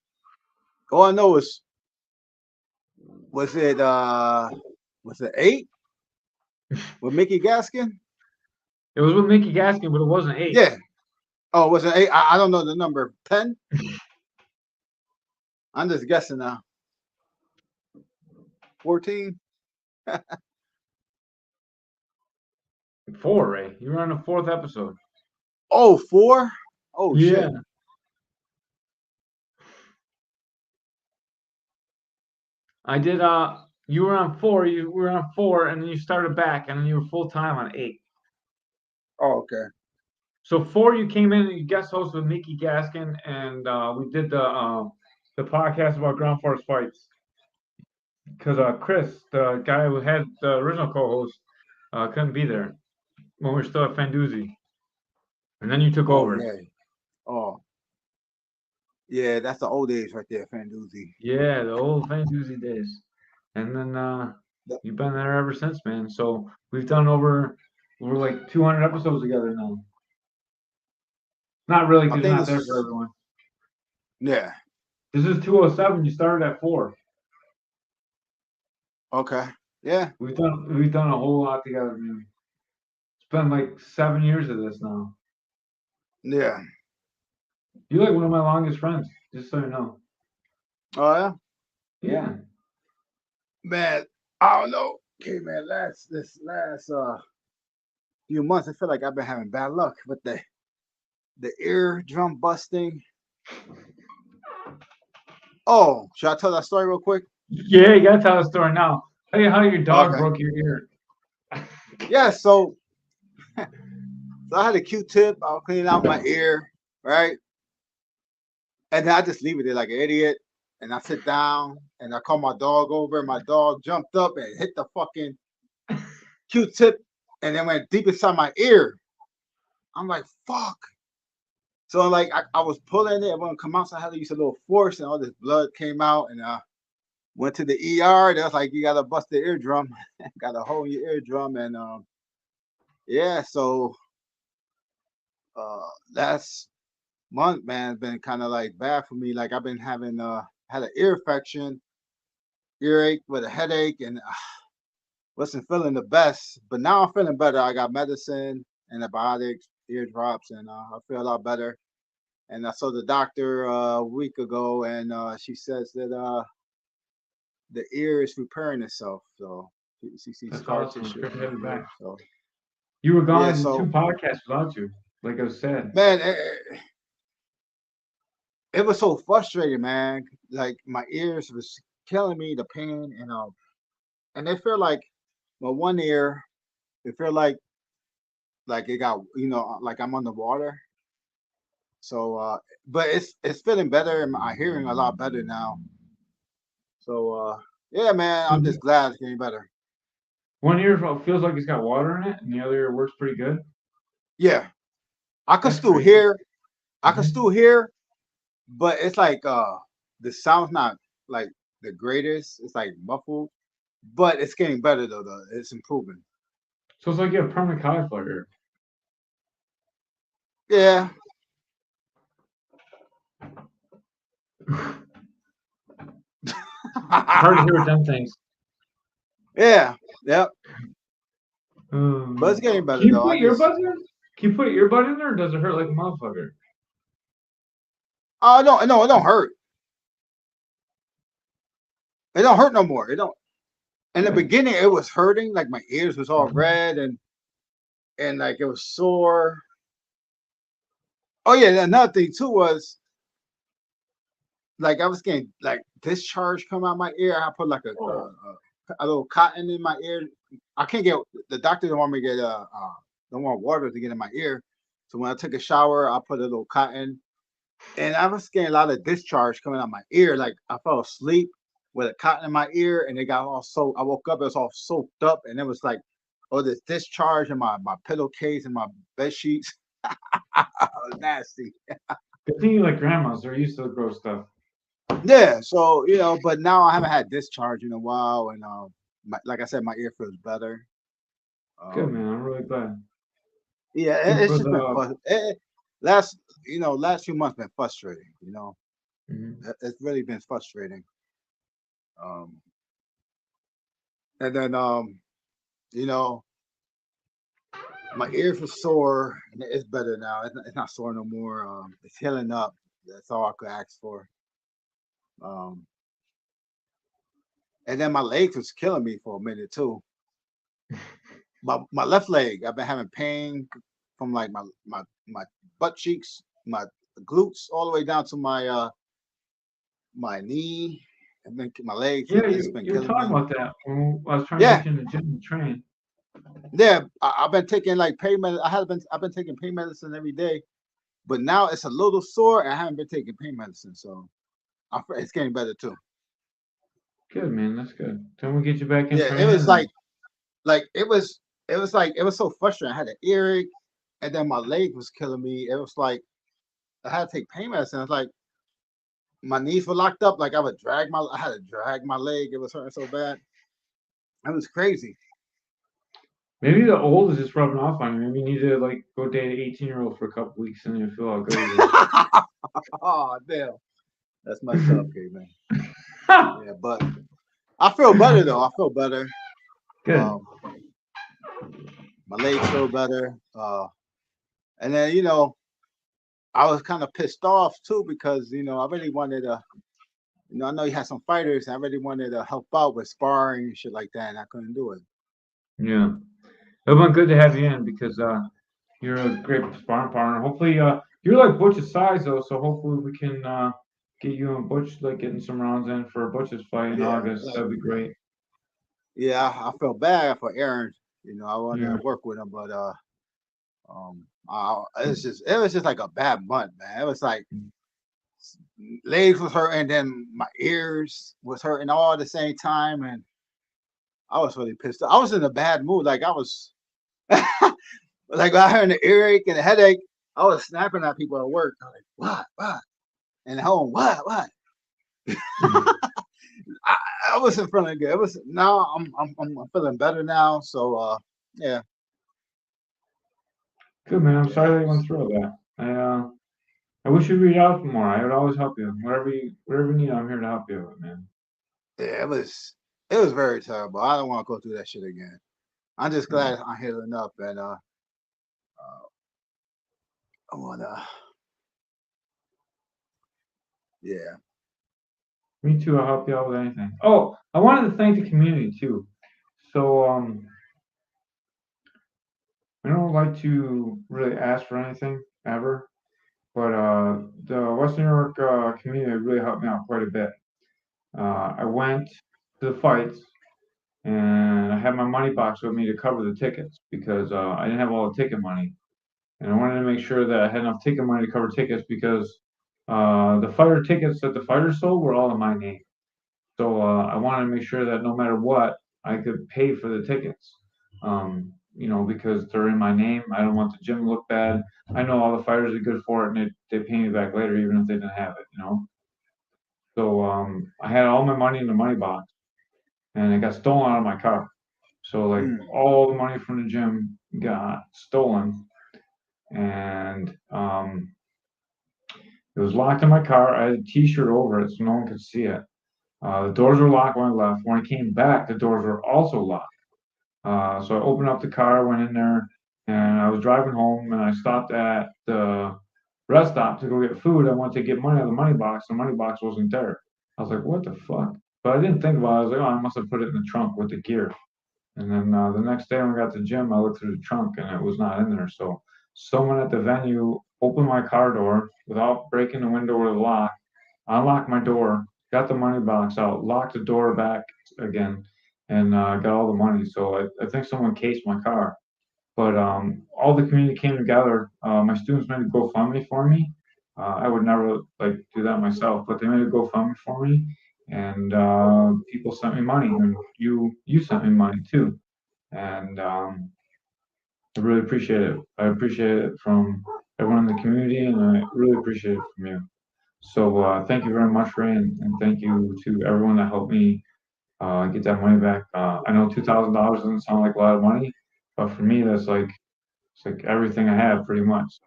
Speaker 6: All I know is was it 8 with Mickey Gaskin?
Speaker 4: It was with Mickey Gaskin, but it wasn't 8.
Speaker 6: Yeah. Oh, was it 8? I don't know the number. 10? I'm just guessing now. 14?
Speaker 4: 4, Ray. You were on the 4th episode.
Speaker 6: Oh, 4? Oh
Speaker 4: Yeah.
Speaker 6: shit.
Speaker 4: I did you were on 4, and then you started back, and then you were full time on 8.
Speaker 6: Oh, okay.
Speaker 4: So 4, you came in and you guest hosted with Mickey Gaskin, and we did the podcast about ground force fights. Because Chris, the guy who had the original co-host, couldn't be there when we were still at Fanduzzi, and then you took over.
Speaker 6: Yeah. Oh. Yeah, that's the old days right there, Fanduzzi.
Speaker 4: Yeah, the old Fanduzzi days. And then you've been there ever since, man. So we've done we're like 200 episodes together now. Not really, because you're not there for everyone.
Speaker 6: Yeah.
Speaker 4: This is 207. You started at 4.
Speaker 6: Okay. Yeah.
Speaker 4: We've done a whole lot together, man. It's been like 7 years of this now.
Speaker 6: Yeah.
Speaker 4: You're like one of my longest friends, just so you know.
Speaker 6: Oh yeah.
Speaker 4: Yeah.
Speaker 6: Man, I don't know. Okay, man. This last few months, I feel like I've been having bad luck with the eardrum busting. Oh, should I tell that story real quick?
Speaker 4: Yeah, you gotta tell the story now. Tell you how your dog broke your ear.
Speaker 6: Yeah, so I had a Q-tip. I was cleaning out my ear, right? And then I just leave it there like an idiot. And I sit down and I call my dog over. My dog jumped up and hit the fucking Q-tip and then went deep inside my ear. I'm like, fuck. So like I was pulling it, it wouldn't come out. So I had to use a little force and all this blood came out and went to the ER. They was like, you gotta bust the eardrum. Got a hole in your eardrum. And yeah, so last month, man, been kind of like bad for me. Like I've been having had an ear infection, earache with a headache, and wasn't feeling the best, but now I'm feeling better. I got medicine, antibiotics, ear drops, and I feel a lot better. And I saw the doctor a week ago, and she says that the ear is repairing itself. So she sees
Speaker 4: That's
Speaker 6: scar
Speaker 4: awesome.
Speaker 6: tissue
Speaker 4: Good to have you
Speaker 6: in the
Speaker 4: back.
Speaker 6: ear. So
Speaker 4: You were
Speaker 6: yeah,
Speaker 4: gone
Speaker 6: so
Speaker 4: 2 podcasts without you, like I said.
Speaker 6: man, it was so frustrating, man. Like my ears was killing me, the pain, and they feel like my one ear, it feel like it got like I'm underwater. So but it's feeling better and my hearing a lot better now. So yeah, man, I'm just glad it's getting better.
Speaker 4: One ear feels like it's got water in it, and the other ear works pretty good.
Speaker 6: Yeah, I could
Speaker 4: That's
Speaker 6: still
Speaker 4: crazy.
Speaker 6: hear. I could
Speaker 4: Mhm.
Speaker 6: still hear, but it's like the sound's not like the greatest. It's like muffled, but it's getting better though. It's improving.
Speaker 4: So it's like you have permanent cauliflower ear.
Speaker 6: Yeah.
Speaker 4: Hard to hear with them things.
Speaker 6: Yeah. Yep. But it's
Speaker 4: Um,
Speaker 6: getting better
Speaker 4: can you
Speaker 6: though.
Speaker 4: put earbuds in? Can you put earbud in there, or does it hurt like a motherfucker?
Speaker 6: No, no, it don't hurt. It don't hurt no more. It don't. In the
Speaker 4: Good.
Speaker 6: beginning, it was hurting. Like my ears was all
Speaker 4: Mhm.
Speaker 6: red and like it was sore. Oh yeah, another thing too was like I was getting like discharge come out my ear. I put like
Speaker 4: Oh,
Speaker 6: a little cotton in my ear. I can't get the doctor don't want me to get don't want water to get in my ear. So when I took a shower, I put a little cotton, and I was getting a lot of discharge coming out my ear. Like I fell asleep with a cotton in my ear, and it got all so. I woke up, it was all soaked up, and it was like, oh, this discharge in my pillowcase and my bed sheets. It was nasty.
Speaker 4: good thing you like grandmas. They're used to the gross stuff.
Speaker 6: Yeah, so but now I haven't had discharge in a while, and like I said, my ear feels better.
Speaker 4: Good, man.
Speaker 6: Um,
Speaker 4: I'm really glad.
Speaker 6: yeah,
Speaker 4: Good
Speaker 6: it's
Speaker 4: for
Speaker 6: just been
Speaker 4: the.
Speaker 6: fun. Last last few months been frustrating.
Speaker 4: Mhm.
Speaker 6: It's really been frustrating. Um, and then you know, my ears were sore, and it's better now. It's not sore no more. It's healing up. That's all I could ask for. Um, and then my legs was killing me for a minute too. My left leg, I've been having pain from like my butt cheeks, my glutes, all the way down to my knee, and then my legs.
Speaker 4: Yeah,
Speaker 6: It's been
Speaker 4: you were
Speaker 6: killing
Speaker 4: talking
Speaker 6: me.
Speaker 4: about that when I was trying to
Speaker 6: Yeah,
Speaker 4: get you in the gym to train.
Speaker 6: yeah. I've been taking like pain medicine. I've been taking pain medicine every day, but now it's a little sore, and I haven't been taking pain medicine, so it's getting better too.
Speaker 4: Good, man. That's good. Then we get you back in
Speaker 6: Yeah, it was
Speaker 4: training, and
Speaker 6: like it was so frustrating. I had an earache, and then my leg was killing me. It was like I had to take pain medicine. It's like my knees were locked up. Like I had to drag my leg. It was hurting so bad. It was crazy.
Speaker 4: maybe the old is just rubbing off on you. Maybe you need to like go date an 18-year-old for a couple weeks, and you feel how good it is.
Speaker 6: Oh damn, that's messed up, man. Yeah, but I feel better though. I feel better.
Speaker 4: Good.
Speaker 6: Um, my legs feel better. And then I was kind of pissed off too because I really wanted to. I know you had some fighters, and I really wanted to help out with sparring and shit like that, and I couldn't do it.
Speaker 4: Yeah. It been good to have you in because you're a great sparring partner. Hopefully, you're like Butch's size though, so hopefully we can get you and Butch like getting some rounds in for Butch's fight in
Speaker 6: Yeah,
Speaker 4: August. That'd be great.
Speaker 6: yeah. I felt bad for Aaron. I wanted
Speaker 4: Yeah.
Speaker 6: to work with him, but it was just like a bad month, man. It was like legs was hurting, then my ears was hurting all at the same time, and I was really pissed off. I was in a bad mood. Like I was, like I had an earache and a headache. I was snapping at people at work. I was like, what? And at home, what? I, I wasn't feeling good. It was now I'm feeling better now. So yeah,
Speaker 4: Good, man. I'm
Speaker 6: yeah,
Speaker 4: sorry that you went through all that. I wish you'd read out more. I would always help you. Whatever you need, I'm here to help you with, man.
Speaker 6: yeah. It was. It was very terrible. I don't want to go through that shit again. I'm just glad I'm healing up, and I wanna, yeah.
Speaker 4: Me too. I'll help you out with anything. Oh, I wanted to thank the community too. So I don't like to really ask for anything ever, but the Western New York community really helped me out quite a bit. I went to the fights and I had my money box with me to cover the tickets because I didn't have all the ticket money, and I wanted to make sure that I had enough ticket money to cover tickets because the fighter tickets that the fighters sold were all in my name. So I wanted to make sure that no matter what, I could pay for the tickets. Because they're in my name. I don't want the gym to look bad. I know all the fighters are good for it, and they pay me back later, even if they didn't have it. So I had all my money in the money box, and it got stolen out of my car. So like all the money from the gym got stolen, and it was locked in my car. I had a T-shirt over it, so no one could see it. The doors were locked when I left. When I came back, the doors were also locked. So I opened up the car, went in there, and I was driving home, and I stopped at the rest stop to go get food. I went to get money out of the money box. The money box wasn't there. I was like, what the fuck? But I didn't think about it. I was like, oh, I must have put it in the trunk with the gear. And then the next day when I got to the gym, I looked through the trunk, and it was not in there. So someone at the venue opened my car door without breaking the window or the lock, unlocked my door, got the money box out, locked the door back again, and got all the money. So I think someone cased my car. But all the community came together. My students made a GoFundMe for me. I would never like do that myself, but they made a GoFundMe for me, and people sent me money, and you sent me money too, and I really appreciate it. I appreciate it from everyone in the community, and I really appreciate it from you. So thank you very much, Ray, and thank you to everyone that helped me get that money back. I know $2,000 doesn't sound like a lot of money, but for me, that's like it's like everything I have pretty much.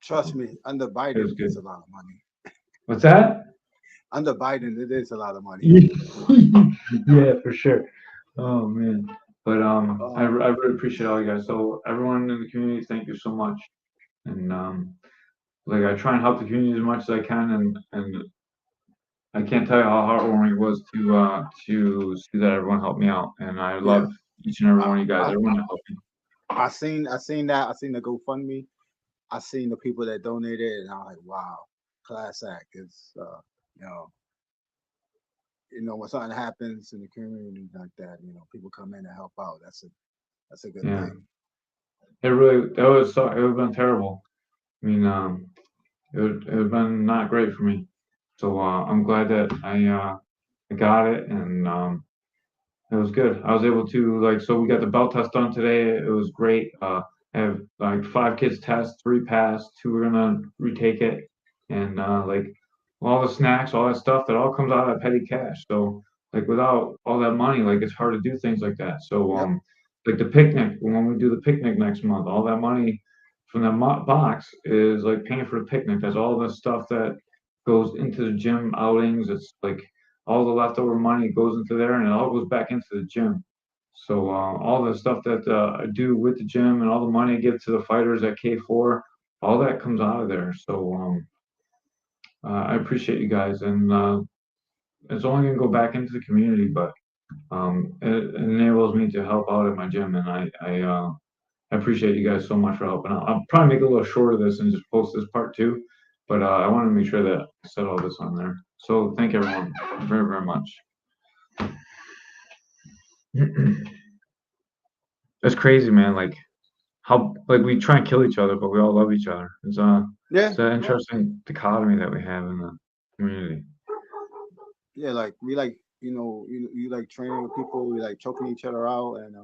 Speaker 6: Trust me, under
Speaker 4: It
Speaker 6: Biden,
Speaker 4: was good.
Speaker 6: it's a lot of money.
Speaker 4: What's that?
Speaker 6: Under Biden, it is a lot of money.
Speaker 4: Yeah, for sure. Oh man, but I really appreciate all you guys. So everyone in the community, thank you so much. And like I try and help the community as much as I can, and I can't tell you how heartwarming it was to see that everyone helped me out, and I
Speaker 6: Yeah,
Speaker 4: love each and every one
Speaker 6: I,
Speaker 4: of you guys.
Speaker 6: I,
Speaker 4: Everyone that helped me.
Speaker 6: I seen that. I seen the GoFundMe. I seen the people that donated, and I'm like, wow, class act. It's you know, when something happens in the community like that, people come in and help out. That's a good
Speaker 4: Yeah,
Speaker 6: thing.
Speaker 4: it would have been terrible. I mean, it would have been not great for me. So I'm glad that I got it, and it was good. I was able to so we got the belt test done today. It was great. I have like 5 kids test, 3 passed, 2 are gonna retake it, and like all the snacks, all that stuff, that all comes out of that petty cash. So like without all that money, like it's hard to do things like that. So
Speaker 6: Yep.
Speaker 4: like the picnic, when we do the picnic next month, all that money from that box is like paying for the picnic. That's all the stuff that goes into the gym outings. It's like all the leftover money goes into there, and it all goes back into the gym. So all the stuff that I do with the gym and all the money I give to the fighters at K4, all that comes out of there. So I appreciate you guys, and it's only gonna go back into the community, but it enables me to help out at my gym, and I appreciate you guys so much for helping out. I'll probably make a little short of this and just post this part too, but I want to make sure that I said all this on there. So thank everyone very, very much. It's crazy, man. Like how we try and kill each other, but we all love each other. It's
Speaker 6: Yeah,
Speaker 4: an interesting dichotomy that we have in the community.
Speaker 6: yeah. Like we like, you like training with people. We like choking each other out and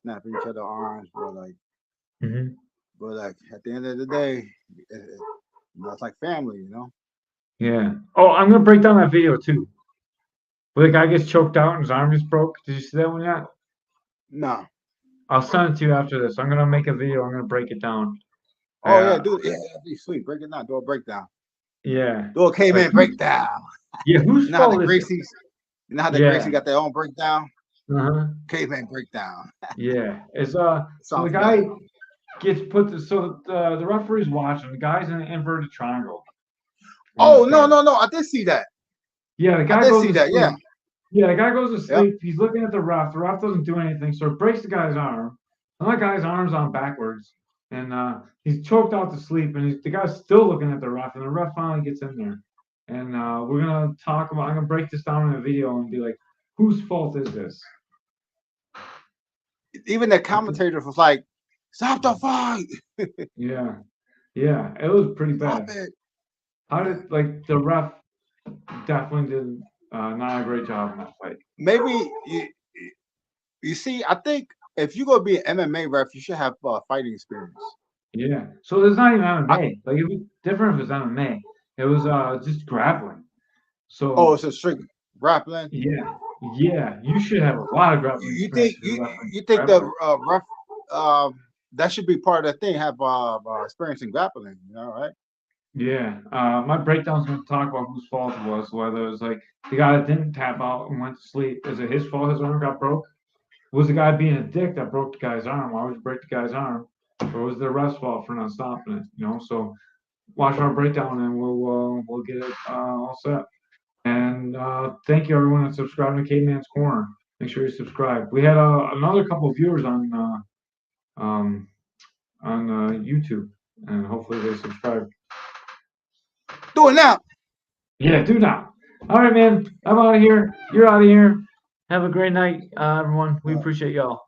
Speaker 6: snapping each other arms,
Speaker 4: Hmm.
Speaker 6: but like at the end of the day, it's like family.
Speaker 4: Yeah. Oh, I'm gonna break down that video too. Where the guy gets choked out and his arm is broke. Did you see that one yet?
Speaker 6: No.
Speaker 4: I'll send it to you after this. I'm gonna make a video. I'm gonna break it down.
Speaker 6: Oh yeah, dude. Yeah, that'd be sweet. Break it down. Do a breakdown.
Speaker 4: Yeah.
Speaker 6: Do a caveman breakdown.
Speaker 4: Yeah. Whose
Speaker 6: Now the
Speaker 4: fault is it?
Speaker 6: Gracie's. You know how the
Speaker 4: Yeah.
Speaker 6: Gracie got their own breakdown?
Speaker 4: Uh-huh.
Speaker 6: Caveman breakdown.
Speaker 4: Yeah. It's so the
Speaker 6: Sounds
Speaker 4: guy
Speaker 6: bad.
Speaker 4: gets put to, so the referee's watching. The guy's in an inverted triangle.
Speaker 6: Oh, no. I did see that.
Speaker 4: Yeah, the
Speaker 6: I
Speaker 4: guy
Speaker 6: did
Speaker 4: goes
Speaker 6: see
Speaker 4: to
Speaker 6: that.
Speaker 4: sleep.
Speaker 6: Yeah.
Speaker 4: Yeah, the guy goes to
Speaker 6: Yep.
Speaker 4: sleep. He's looking at the ref. The ref doesn't do anything, so it breaks the guy's arm. And that guy's arm's on backwards, and he's choked out to sleep. And the guy's still looking at the ref, and the ref finally gets in there. And we're gonna talk about. I'm gonna break this down in a video and be like, whose fault is this?
Speaker 6: Even the commentator was like, "Stop the fight!
Speaker 4: Yeah, it was pretty
Speaker 6: Stop
Speaker 4: bad.
Speaker 6: it!"
Speaker 4: How did the ref definitely did not a great job in that fight.
Speaker 6: Maybe you see. I think if you're gonna be an MMA ref, you should have fighting experience.
Speaker 4: Yeah. So it's not even MMA. Like, it was different if it was MMA. It was just grappling. So
Speaker 6: Oh, it's a strict grappling.
Speaker 4: yeah. You should have a lot of grappling.
Speaker 6: You think you think the ref that should be part of the thing? Have experience in grappling, you know, right?
Speaker 4: Yeah. My breakdown's going to talk about whose fault it was. Whether it was like the guy that didn't tap out and went to sleep. Is it his fault his arm got broke? Was the guy being a dick that broke the guy's arm? Why would you break the guy's arm? Or was it the ref's fault for not stopping it? You know. So watch our breakdown and we'll get it all set. And thank you everyone that's subscribing to Caveman's Corner. Make sure you subscribe. We had another couple of viewers on YouTube, and hopefully they subscribe.
Speaker 6: Do it now.
Speaker 4: Yeah, do now. All right, man. I'm out of here. You're out of here. Have a great night, everyone. We appreciate y'all.